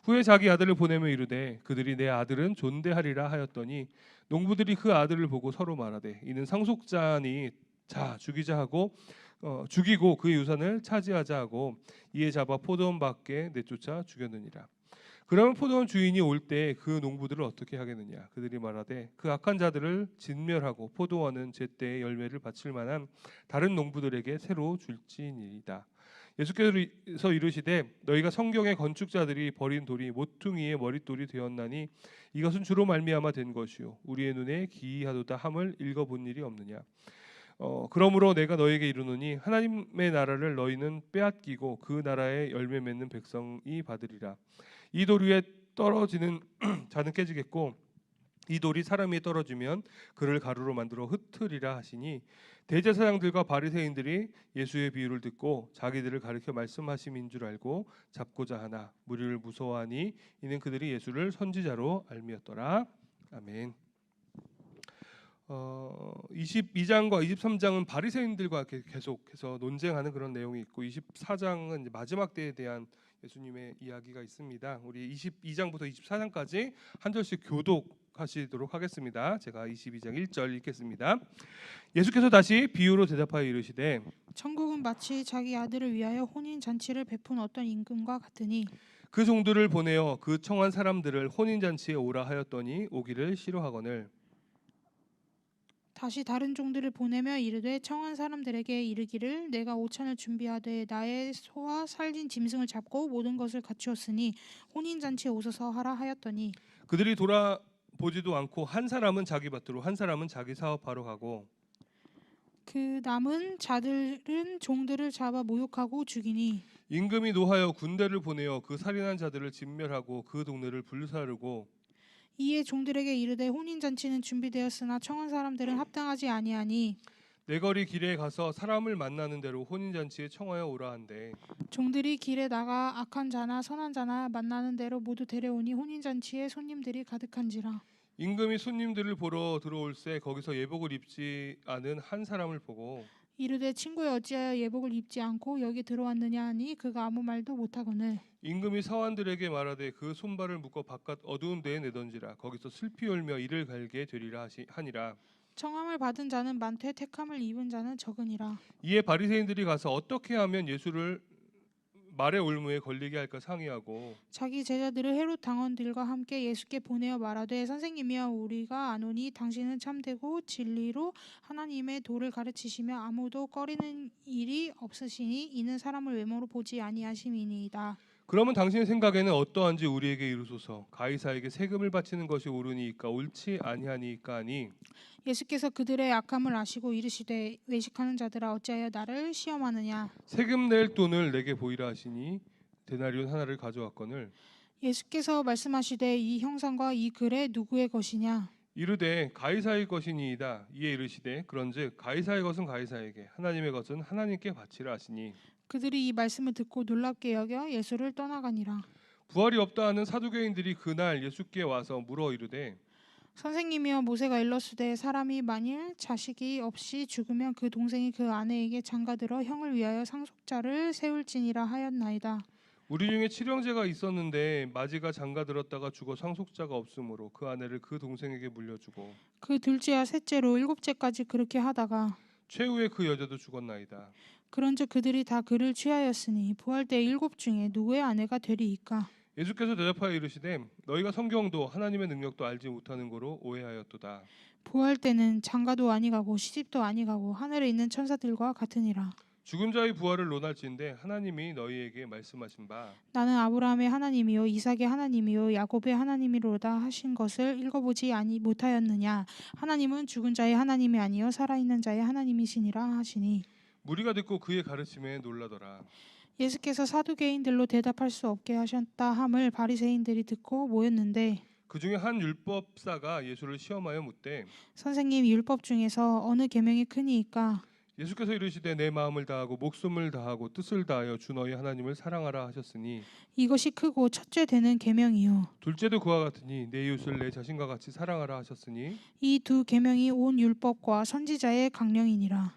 후에 자기 아들을 보내며 이르되 그들이 내 아들은 존대하리라 하였더니 농부들이 그 아들을 보고 서로 말하되 이는 상속자니 자 죽이자 하고 죽이고 그의 유산을 차지하자 하고 이에 잡아 포도원 밖에 내쫓아 죽였느니라. 그러면 포도원 주인이 올 때 그 농부들을 어떻게 하겠느냐? 그들이 말하되 그 악한 자들을 진멸하고 포도원은 제때에 열매를 바칠 만한 다른 농부들에게 새로 줄지니이다. 예수께서 이르시되 너희가 성경의 건축자들이 버린 돌이 모퉁이의 머릿돌이 되었나니 이것은 주로 말미암아 된 것이요 우리의 눈에 기이하도다 함을 읽어본 일이 없느냐. 그러므로 내가 너에게 이르노니 하나님의 나라를 너희는 빼앗기고 그 나라의 열매 맺는 백성이 받으리라. 이 돌 위에 떨어지는 자는 깨지겠고 이 돌이 사람 위에 떨어지면 그를 가루로 만들어 흩으리라 하시니 대제사장들과 바리새인들이 예수의 비유를 듣고 자기들을 가리켜 말씀하심인 줄 알고 잡고자 하나 무리를 무서워하니 이는 그들이 예수를 선지자로 알미었더라. 아멘. 22장과 23장은 바리새인들과 계속해서 논쟁하는 그런 내용이 있고 24장은 이제 마지막 때에 대한 예수님의 이야기가 있습니다. 우리 22장부터 24장까지 한 절씩 교독하시도록 하겠습니다. 제가 22장 1절 읽겠습니다. 예수께서 다시 비유로 대답하여 이르시되 천국은 마치 자기 아들을 위하여 혼인 잔치를 베푼 어떤 임금과 같으니 그 종들을 보내어 그 청한 사람들을 혼인 잔치에 오라 하였더니 오기를 싫어하거늘 다시 다른 종들을 보내며 이르되 청한 사람들에게 이르기를 내가 오찬을 준비하되 나의 소와 살진 짐승을 잡고 모든 것을 갖추었으니 혼인 잔치에 오소서 하라 하였더니 그들이 돌아보지도 않고 한 사람은 자기 밭으로 한 사람은 자기 사업하러 가고 그 남은 자들은 종들을 잡아 모욕하고 죽이니 임금이 노하여 군대를 보내어 그 살인한 자들을 진멸하고 그 동네를 불사르고 이에 종들에게 이르되 혼인 잔치는 준비되었으나 청한 사람들은 합당하지 아니하니 내거리 길에 가서 사람을 만나는 대로 혼인 잔치에 청하여 오라 한대. 종들이 길에 나가 악한 자나 선한 자나 만나는 대로 모두 데려오니 혼인 잔치에 손님들이 가득한지라. 임금이 손님들을 보러 들어올새 거기서 예복을 입지 않은 한 사람을 보고 이르되 친구여 어찌하여 예복을 입지 않고 여기 들어왔느냐 하니 그가 아무 말도 못하거늘 임금이 사환들에게 말하되 그 손발을 묶어 바깥 어두운 데에 내던지라. 거기서 슬피 울며 이를 갈게 되리라 하니라. 청함을 받은 자는 많되 택함을 입은 자는 적으니라. 이에 바리새인들이 가서 어떻게 하면 예수를 말의 올무에 걸리게 할까 상의하고 자기 제자들을 헤롯 당원들과 함께 예수께 보내어 말하되 선생님이여 우리가 아노니 당신은 참되고 진리로 하나님의 도를 가르치시며 아무도 꺼리는 일이 없으시니 이는 사람을 외모로 보지 아니하심이니이다. 그러면 당신의 생각에는 어떠한지 우리에게 이르소서. 가이사에게 세금을 바치는 것이 옳으니까 옳지 아니하니까 하니 예수께서 그들의 악함을 아시고 이르시되 외식하는 자들아 어찌하여 나를 시험하느냐. 세금 낼 돈을 내게 보이라 하시니 데나리온 하나를 가져왔거늘 예수께서 말씀하시되 이 형상과 이 글의 누구의 것이냐. 이르되 가이사의 것이니이다. 이에 이르시되 그런즉 가이사의 것은 가이사에게 하나님의 것은 하나님께 바치라 하시니 그들이 이 말씀을 듣고 놀랍게 여겨 예수를 떠나가니라. 부활이 없다 하는 사두개인들이 그날 예수께 와서 물어 이르되 선생님이여 모세가 일렀으되 사람이 만일 자식이 없이 죽으면 그 동생이 그 아내에게 장가들어 형을 위하여 상속자를 세울지니라 하였나이다. 우리 중에 칠형제가 있었는데 마지가 장가들었다가 죽어 상속자가 없으므로 그 아내를 그 동생에게 물려주고 그 둘째와 셋째로 일곱째까지 그렇게 하다가 최후에 그 여자도 죽었나이다. 그런즉 그들이 다 그를 취하였으니 부활 때 일곱 중에 누구의 아내가 되리이까. 예수께서 대답하여 이르시되 너희가 성경도 하나님의 능력도 알지 못하는 거로 오해하였도다. 부활 때는 장가도 아니가고 시집도 아니가고 하늘에 있는 천사들과 같으니라. 죽은 자의 부활을 논할진대 하나님이 너희에게 말씀하신 바 나는 아브라함의 하나님이요 이삭의 하나님이요 야곱의 하나님이로다 하신 것을 읽어보지 못하였느냐. 하나님은 죽은 자의 하나님이 아니요 살아있는 자의 하나님이시니라 하시니 무리가 듣고 그의 가르침에 놀라더라. 예수께서 사두개인들로 대답할 수 없게 하셨다 함을 바리새인들이 듣고 모였는데 그 중에 한 율법사가 예수를 시험하여 묻되 선생님 율법 중에서 어느 계명이 크니이까. 예수께서 이르시되 내 마음을 다하고 목숨을 다하고 뜻을 다하여 주 너희 하나님을 사랑하라 하셨으니 이것이 크고 첫째 되는 계명이요 둘째도 그와 같으니 내 이웃을 내 자신과 같이 사랑하라 하셨으니 이 두 계명이 온 율법과 선지자의 강령이니라.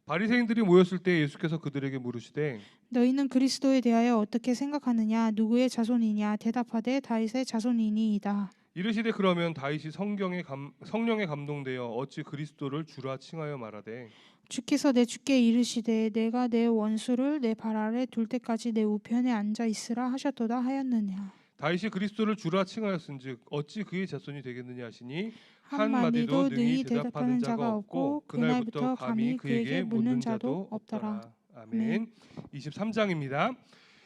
바리새인들이 모였을 때 예수께서 그들에게 물으시되 너희는 그리스도에 대하여 어떻게 생각하느냐. 누구의 자손이냐. 대답하되 다윗의 자손이니이다. 이르시되 그러면 다윗이 성령에 감동되어 어찌 그리스도를 주라 칭하여 말하되 주께서 내 주께 이르시되 내가 내 원수를 내 발 아래 둘 때까지 내 우편에 앉아 있으라 하셨도다 하였느냐. 다윗이 그리스도를 주라 칭하였은즉 어찌 그의 자손이 되겠느냐 하시니 한마디도 능히 대답하는 자가 없고 그날부터 감히 그에게 묻는 자도 없더라. 아멘. 23장입니다.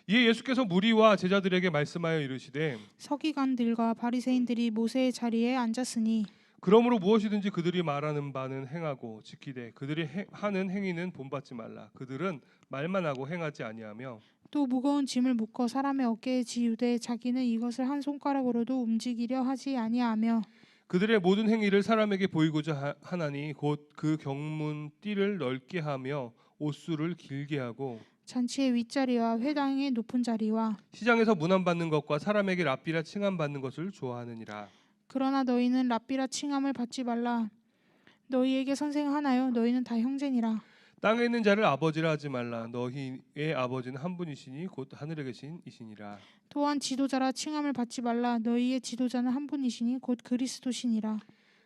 이에 예수께서 무리와 제자들에게 말씀하여 이르시되 서기관들과 바리새인들이 모세의 자리에 앉았으니 그러므로 무엇이든지 그들이 말하는 바는 행하고 지키되 그들이 하는 행위는 본받지 말라. 그들은 말만 하고 행하지 아니하며 또 무거운 짐을 묶어 사람의 어깨에 지우되 자기는 이것을 한 손가락으로도 움직이려 하지 아니하며 그들의 모든 행위를 사람에게 보이고자 하나니 곧 그 경문 띠를 넓게 하며 옷수를 길게 하고 잔치의 윗자리와 회당의 높은 자리와 시장에서 문안받는 것과 사람에게 랍비라 칭함받는 것을 좋아하느니라. 그러나 너희는 랍비라 칭함을 받지 말라. 너희에게 선생하나요? 너희는 다 형제니라. 땅에 있는 자를 아버지라 하지 말라. 너희의 아버지는 한 분이시니 곧 하늘에 계신 이시니라. 또한 지도자라 칭함을 받지 말라. 너희의 지도자는 한 분이시니 곧 그리스도시니라.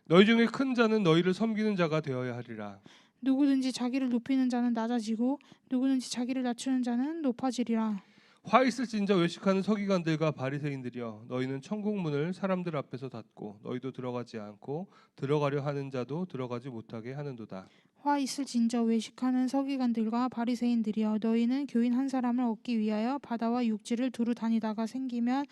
너희 중에 큰 자는 너희를 섬기는 자가 되어야 하리라. 누구든지 자기를 높이는 자는 낮아지고 누구든지 자기를 낮추는 자는 높아지리라. 화 있을진저 외식하는 서기관들과 바리새인들이여 너희는 천국문을 사람들 앞에서 닫고 너희도 들어가지 않고 들어가려 하는 자도 들어가지 못하게 하는도다. 화 있을진저 외식하는 서기관들과 바리새인들이여 너희는 교인 한 사람을 얻기 위하여 바다와 육지를 두루 다니다가 생기면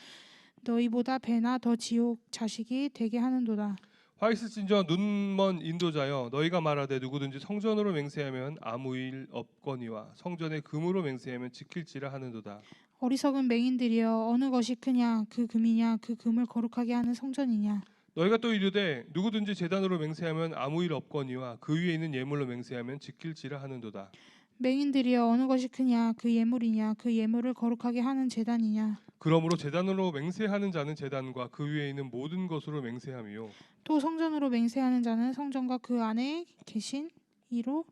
너희보다 배나 더 지옥 자식이 되게 하는도다. 화 있을진저 눈먼 인도자여 너희가 말하되 누구든지 성전으로 맹세하면 아무 일 없거니와 성전에 금으로 맹세하면 지킬지라 하는도다. 어리석은 맹인들이여 어느 것이 크냐 그 금이냐 그 금을 거룩하게 하는 성전이냐. 너희가 또 이르되 누구든지 제단으로 맹세하면 아무 일 없거니와 그 위에 있는 예물로 맹세하면 지킬지라 하는도다. 맹인들이여 어느 것이 크냐 그 예물이냐 그 예물을 거룩하게 하는 제단이냐. 그러므로 제단으로 맹세하는 자는 제단과 그 위에 있는 모든 것으로 맹세하며 또 성전으로 맹세하는 자는 성전과 그 안에 계신 이로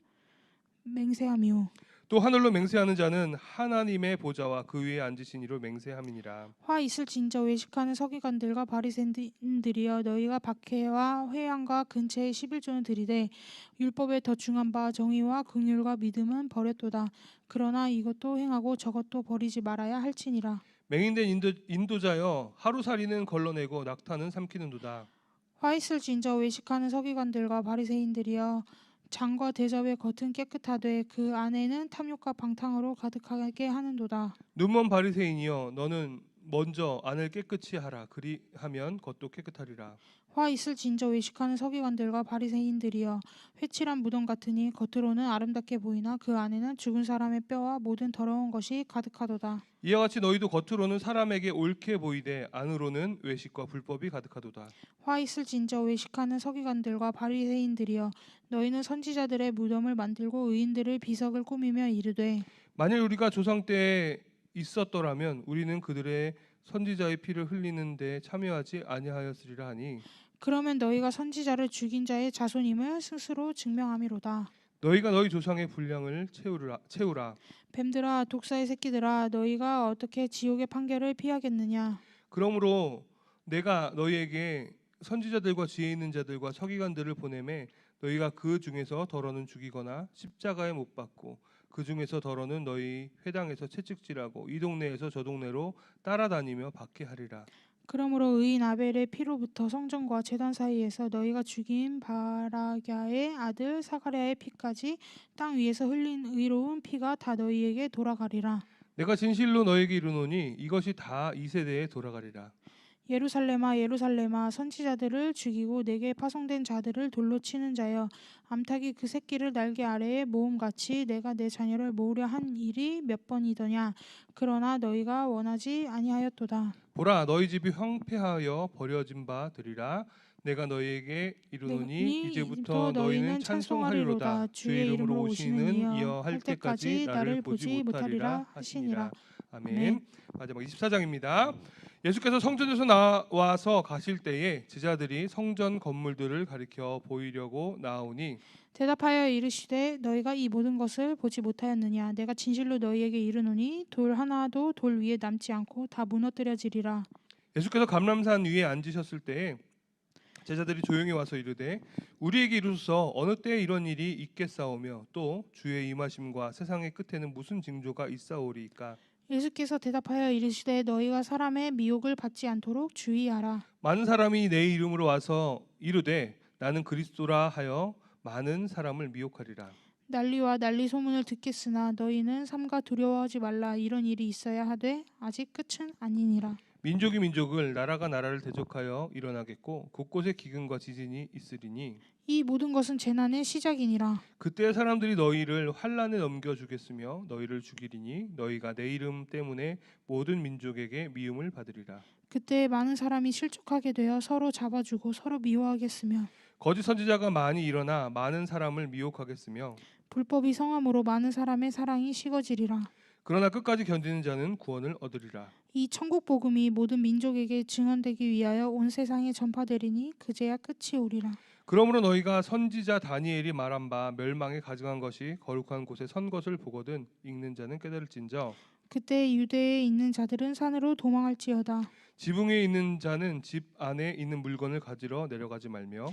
맹세하며 또 하늘로 맹세하는 자는 하나님의 보좌와 그 위에 앉으신 이로 맹세함이니라. 화 있을진저 외식하는 서기관들과 바리새인들이여 너희가 박해와 회양과 근처에 11조는 드리되 율법에 더 중한 바 정의와 긍휼과 믿음은 버렸도다. 그러나 이것도 행하고 저것도 버리지 말아야 할지니라. 맹인된 인도자여 하루살이는 걸러내고 낙타는 삼키는도다. 화 있을진저 외식하는 서기관들과 바리새인들이여 장과 대접의 겉은 깨끗하되 그 안에는 탐욕과 방탕으로 가득하게 하는도다. 눈먼 바리새인이여 너는 먼저 안을 깨끗이 하라. 그리하면 겉도 깨끗하리라. 화 있을진저 외식하는 서기관들과 바리새인들이여 회칠한 무덤 같으니 겉으로는 아름답게 보이나 그 안에는 죽은 사람의 뼈와 모든 더러운 것이 가득하도다. 이와 같이 너희도 겉으로는 사람에게 옳게 보이되 안으로는 외식과 불법이 가득하도다. 화 있을진저 외식하는 서기관들과 바리새인들이여 너희는 선지자들의 무덤을 만들고 의인들을 비석을 꾸미며 이르되 만일 우리가 조상 때에 있었더라면 우리는 그들의 선지자의 피를 흘리는 데 참여하지 아니하였으리라 하니 그러면 너희가 선지자를 죽인 자의 자손임을 스스로 증명함이로다. 너희가 너희 조상의 분량을 채우라. 뱀들아 독사의 새끼들아 너희가 어떻게 지옥의 판결을 피하겠느냐. 그러므로 내가 너희에게 선지자들과 지혜 있는 자들과 서기관들을 보내매 너희가 그 중에서 더러는 죽이거나 십자가에 못 박고 그 중에서 더러는 너희 회당에서 채찍질하고 이 동네에서 저 동네로 따라다니며 박해하리라. 그러므로 의인 아벨의 피로부터 성전과 제단 사이에서 너희가 죽인 바라갸의 아들 사가랴의 피까지 땅 위에서 흘린 의로운 피가 다 너희에게 돌아가리라. 내가 진실로 너희에게 이르노니 이것이 다 이 세대에 돌아가리라. 예루살렘아 예루살렘아 선지자들을 죽이고 내게 파송된 자들을 돌로 치는 자여 암탉이 그 새끼를 날개 아래에 모음같이 내가 내 자녀를 모으려 한 일이 몇 번이더냐. 그러나 너희가 원하지 아니하였도다. 보라 너희 집이 황폐하여 버려진 바 되리라. 내가 너희에게 이르노니 이제부터 너희는 찬송하리로다. 주의 이름으로 오시는 이어 할 때까지 나를 보지 못하리라 하시니라. 아멘. 마지막 24장입니다. 예수께서 성전에서 나와서 가실 때에 제자들이 성전 건물들을 가리켜 보이려고 나오니 대답하여 이르시되 너희가 이 모든 것을 보지 못하였느냐. 내가 진실로 너희에게 이르노니 돌 하나도 돌 위에 남지 않고 다 무너뜨려지리라. 예수께서 감람산 위에 앉으셨을 때에 제자들이 조용히 와서 이르되 우리에게 이르소서 어느 때에 이런 일이 있겠사오며 또 주의 임하심과 세상의 끝에는 무슨 징조가 있사오리이까. 예수께서 대답하여 이르시되 너희가 사람의 미혹을 받지 않도록 주의하라. 많은 사람이 내 이름으로 와서 이르되 나는 그리스도라 하여 많은 사람을 미혹하리라. 난리와 난리 소문을 듣겠으나 너희는 삼가 두려워하지 말라. 이런 일이 있어야 하되 아직 끝은 아니니라. 민족이 민족을 나라가 나라를 대적하여 일어나겠고 곳곳에 기근과 지진이 있으리니 이 모든 것은 재난의 시작이니라. 그때 사람들이 너희를 환란에 넘겨주겠으며 너희를 죽이리니 너희가 내 이름 때문에 모든 민족에게 미움을 받으리라. 그때 많은 사람이 실족하게 되어 서로 잡아주고 서로 미워하겠으며 거짓 선지자가 많이 일어나 많은 사람을 미혹하겠으며 불법이 성함으로 많은 사람의 사랑이 식어지리라. 그러나 끝까지 견디는 자는 구원을 얻으리라. 이 천국 복음이 모든 민족에게 증언되기 위하여 온 세상에 전파되리니 그제야 끝이 오리라. 그러므로 너희가 선지자 다니엘이 말한 바 멸망에 가증한 것이 거룩한 곳에 선 것을 보거든 읽는 자는 깨달을진저 그때 유대에 있는 자들은 산으로 도망할지어다. 지붕 위에 있는 자는 집 안에 있는 물건을 가지러 내려가지 말며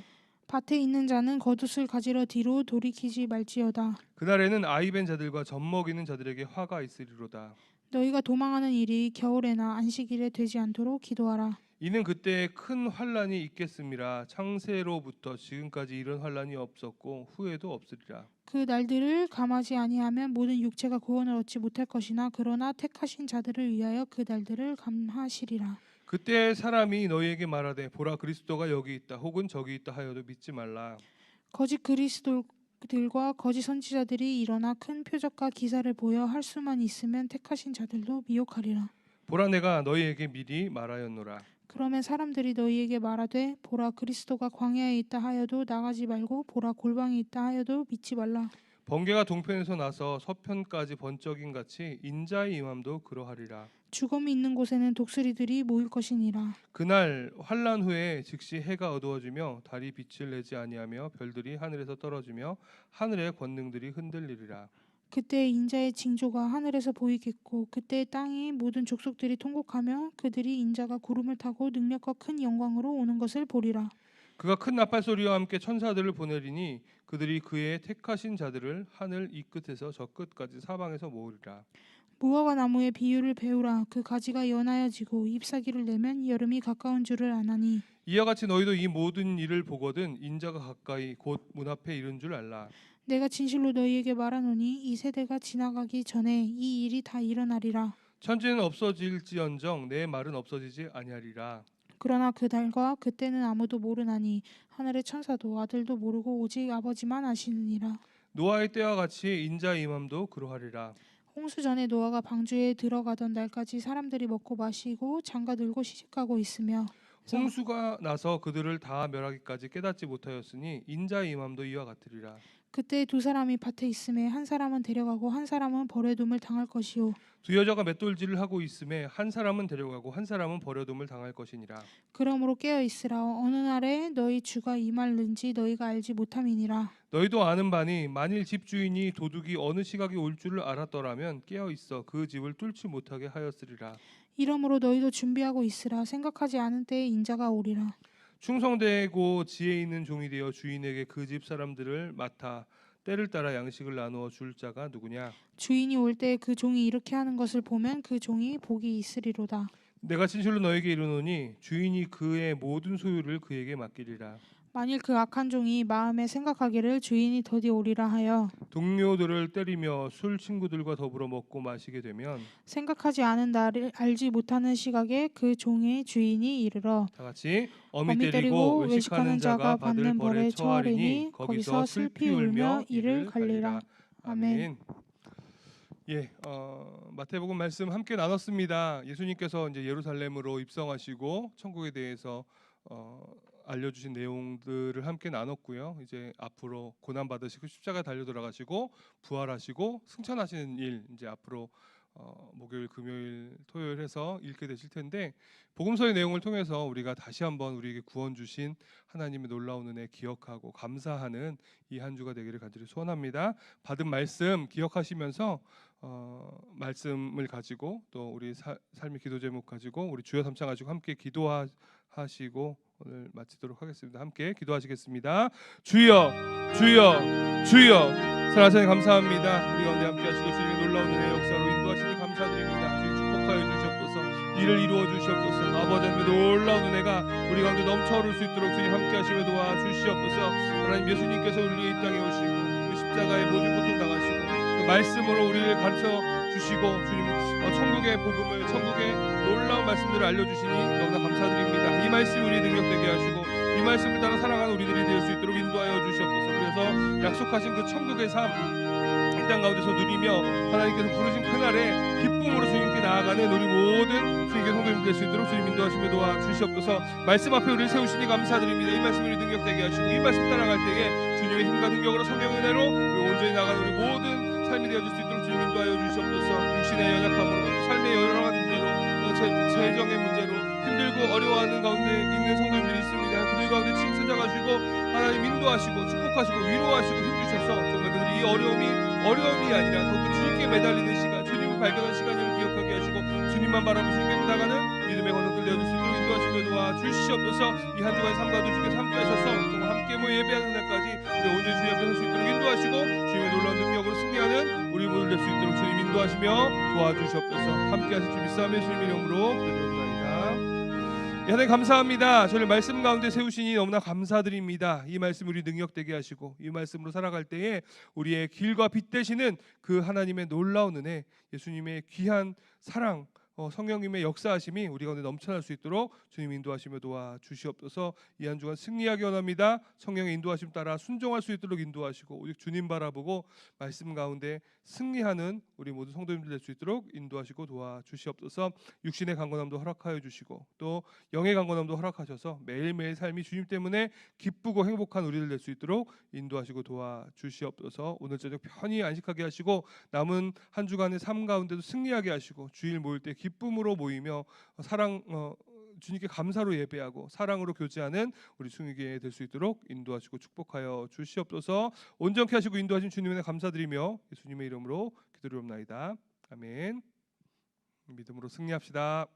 밭에 있는 자는 겉옷을 가지러 뒤로 돌이키지 말지어다. 그날에는 아이 벤 자들과 젖 먹이는 자들에게 화가 있으리로다. 너희가 도망하는 일이 겨울에나 안식일에 되지 않도록 기도하라. 이는 그때 큰 환란이 있겠음이라. 창세로부터 지금까지 이런 환란이 없었고 후에도 없으리라. 그 날들을 감하지 아니하면 모든 육체가 구원을 얻지 못할 것이나 그러나 택하신 자들을 위하여 그 날들을 감하시리라. 그때 사람이 너희에게 말하되 보라 그리스도가 여기 있다 혹은 저기 있다 하여도 믿지 말라. 거짓 그리스도들과 거짓 선지자들이 일어나 큰 표적과 기사를 보여 할 수만 있으면 택하신 자들도 미혹하리라. 보라 내가 너희에게 미리 말하였노라. 그러면 사람들이 너희에게 말하되 보라 그리스도가 광야에 있다 하여도 나가지 말고 보라 골방에 있다 하여도 믿지 말라. 번개가 동편에서 나서 서편까지 번쩍임 같이 인자의 임함도 그러하리라. 죽음이 있는 곳에는 독수리들이 모일 것이니라. 그날 환란 후에 즉시 해가 어두워지며 달이 빛을 내지 아니하며 별들이 하늘에서 떨어지며 하늘의 권능들이 흔들리리라. 그때 인자의 징조가 하늘에서 보이겠고 그때 땅의 모든 족속들이 통곡하며 그들이 인자가 구름을 타고 능력과 큰 영광으로 오는 것을 보리라. 그가 큰 나팔 소리와 함께 천사들을 보내리니 그들이 그의 택하신 자들을 하늘 이 끝에서 저 끝까지 사방에서 모으리라. 무화과 나무의 비유를 배우라. 그 가지가 연하여지고 잎사귀를 내면 여름이 가까운 줄을 아나니 이와 같이 너희도 이 모든 일을 보거든 인자가 가까이 곧 문 앞에 이른 줄 알라. 내가 진실로 너희에게 말하노니 이 세대가 지나가기 전에 이 일이 다 일어나리라. 천지는 없어질지언정 내 말은 없어지지 아니하리라. 그러나 그 달과 그때는 아무도 모르나니 하늘의 천사도 아들도 모르고 오직 아버지만 아시느니라. 노아의 때와 같이 인자의 임함도 그러하리라. 홍수 전에 노아가 방주에 들어가던 날까지 사람들이 먹고 마시고 장가들고 시집가고 있으며 홍수가 나서 그들을 다 멸하기까지 깨닫지 못하였으니 인자의 임함도 이와 같으리라. 그때 두 사람이 밭에 있음에 한 사람은 데려가고 한 사람은 버려둠을 당할 것이요 두 여자가 맷돌질을 하고 있음에 한 사람은 데려가고 한 사람은 버려둠을 당할 것이니라. 그러므로 깨어 있으라. 어느 날에 너희 주가 임할는지 너희가 알지 못함이니라. 너희도 아는 바니 만일 집주인이 도둑이 어느 시각에 올 줄을 알았더라면 깨어 있어 그 집을 뚫지 못하게 하였으리라. 이러므로 너희도 준비하고 있으라. 생각하지 않은 때에 인자가 오리라. 충성되고 지혜 있는 종이 되어 주인에게 그 집 사람들을 맡아 때를 따라 양식을 나누어 줄 자가 누구냐? 주인이 올 때 그 종이 이렇게 하는 것을 보면 그 종이 복이 있으리로다. 내가 진실로 너에게 이르노니 주인이 그의 모든 소유를 그에게 맡기리라. 만일 그 악한 종이 마음에 생각하기를 주인이 더디 오리라 하여 동료들을 때리며 술 친구들과 더불어 먹고 마시게 되면 생각하지 않은 날을 알지 못하는 시각에 그 종의 주인이 이르러 다 같이 어미 어미 때리고 때리고 외식하는 자가 받을 벌에 처하리니 거기서 슬피 울며 이를 갈리라. 아멘. 예, 마태복음 말씀 함께 나눴습니다. 예수님께서 이제 예루살렘으로 입성하시고 천국에 대해서 알려주신 내용들을 함께 나눴고요. 이제 앞으로 고난 받으시고 십자가 달려 돌아가시고 부활하시고 승천하시는 일 이제 앞으로 목요일, 금요일, 토요일 해서 읽게 되실 텐데 복음서의 내용을 통해서 우리가 다시 한번 우리에게 구원 주신 하나님의 놀라운 은혜 기억하고 감사하는 이 한 주가 되기를 간절히 소원합니다. 받은 말씀 기억하시면서 말씀을 가지고 또 우리 삶의 기도 제목 가지고 우리 주여 삼창 가지고 함께 기도하시고 오늘 마치도록 하겠습니다. 함께 기도하시겠습니다. 주여, 주여, 주여. 사랑하시는 감사합니다. 우리 가운데 함께 하시고 주님의 놀라운 은혜 역사로 인도하시니 감사드립니다. 주님 이를 이루어 주시옵소서. 아버지 하나님의 놀라운 은혜가 우리 가운데 넘쳐 흐를 수 있도록 주님 함께 하시며 도와 주시옵소서. 하나님, 예수님께서 우리 이 땅에 오시고 우리 십자가의 모든 고통 당하시고 그 말씀으로 우리를 가르쳐 주시고 주님 천국의 복음을, 천국의 놀라운 말씀들을 알려주시니 너무나 감사드립니다. 이 말씀이 우리의 능력되게 하시고 이 말씀을 따라 살아가는 우리들이 될 수 있도록 인도하여 주시옵소서. 그래서 약속하신 그 천국의 삶 이 땅 가운데서 누리며 하나님께서 부르신 그날에 기쁨으로 주님께 나아가는 우리 모든 주님께 성도님 될 수 있도록 주님 인도하시며 도와 주시옵소서. 말씀 앞에 우리를 세우시니 감사드립니다. 이 말씀이 우리 능력되게 하시고 이 말씀 따라갈 때에 주님의 힘과 능력으로 성령의 은혜로 우리 온전히 나가는 우리 모든 삶이 되어질 수 있도록 주님 인도하여 주시옵소서. 육신의 연약함으로, 삶의 여러 가지 문제로, 재정의 문제로 힘들고 어려워하는 가운데 있는 성도님들이 있습니다. 그들 가운데 친히 찾아가시고 하나님 인도하시고 축복하시고 위로하시고 힘주셔서 정말 그들이 이 어려움이 아니라 더욱더 주님께 매달리는 시간, 주님을 발견한 시간임을 기억하게 하시고 주님만 바라보고 주님께 나가는 믿음의 권속들 되어줄 수 있도록 인도하시며 도와 주시옵소서. 이 한 주간의 삶과도 주께서 함께 하셔서 정말 함께 모여 예배하는 날까지 우리 온전히 주님 앞에 설 수 있도록 인도하시고 주님의 놀라운 능력으로 승리하는 우리 모두 될 수 있도록 주님 인도하시며 도와주시옵소서. 함께 하실 주 믿사오며 주님 이름으로 기도드립니다. 하나님 감사합니다. 저를 말씀 가운데 세우시니 너무나 감사드립니다. 이 말씀 우리 능력되게 하시고 이 말씀으로 살아갈 때에 우리의 길과 빛 되시는 그 하나님의 놀라운 은혜, 예수님의 귀한 사랑, 성령님의 역사하심이 우리 가운데 넘쳐날 수 있도록 주님 인도하시며 도와주시옵소서. 이 한 주간 승리하기 원합니다. 성령의 인도하심 따라 순종할 수 있도록 인도하시고 오직 주님 바라보고 말씀 가운데 승리하는 우리 모든 성도님들 될 수 있도록 인도하시고 도와주시옵소서. 육신의 강건함도 허락하여 주시고 또 영의 강건함도 허락하셔서 매일매일 삶이 주님 때문에 기쁘고 행복한 우리들 될 수 있도록 인도하시고 도와주시옵소서. 오늘 저녁 편히 안식하게 하시고 남은 한 주간의 삶 가운데도 승리하게 하시고 주일 모일 때 기쁨으로 모이며 주님께 감사로 예배하고 사랑으로 교제하는 우리 승리게 될 수 있도록 인도하시고 축복하여 주시옵소서. 온전케 하시고 인도하신 주님의 감사드리며 예수님의 이름으로 기도드리옵나이다. 아멘. 믿음으로 승리합시다.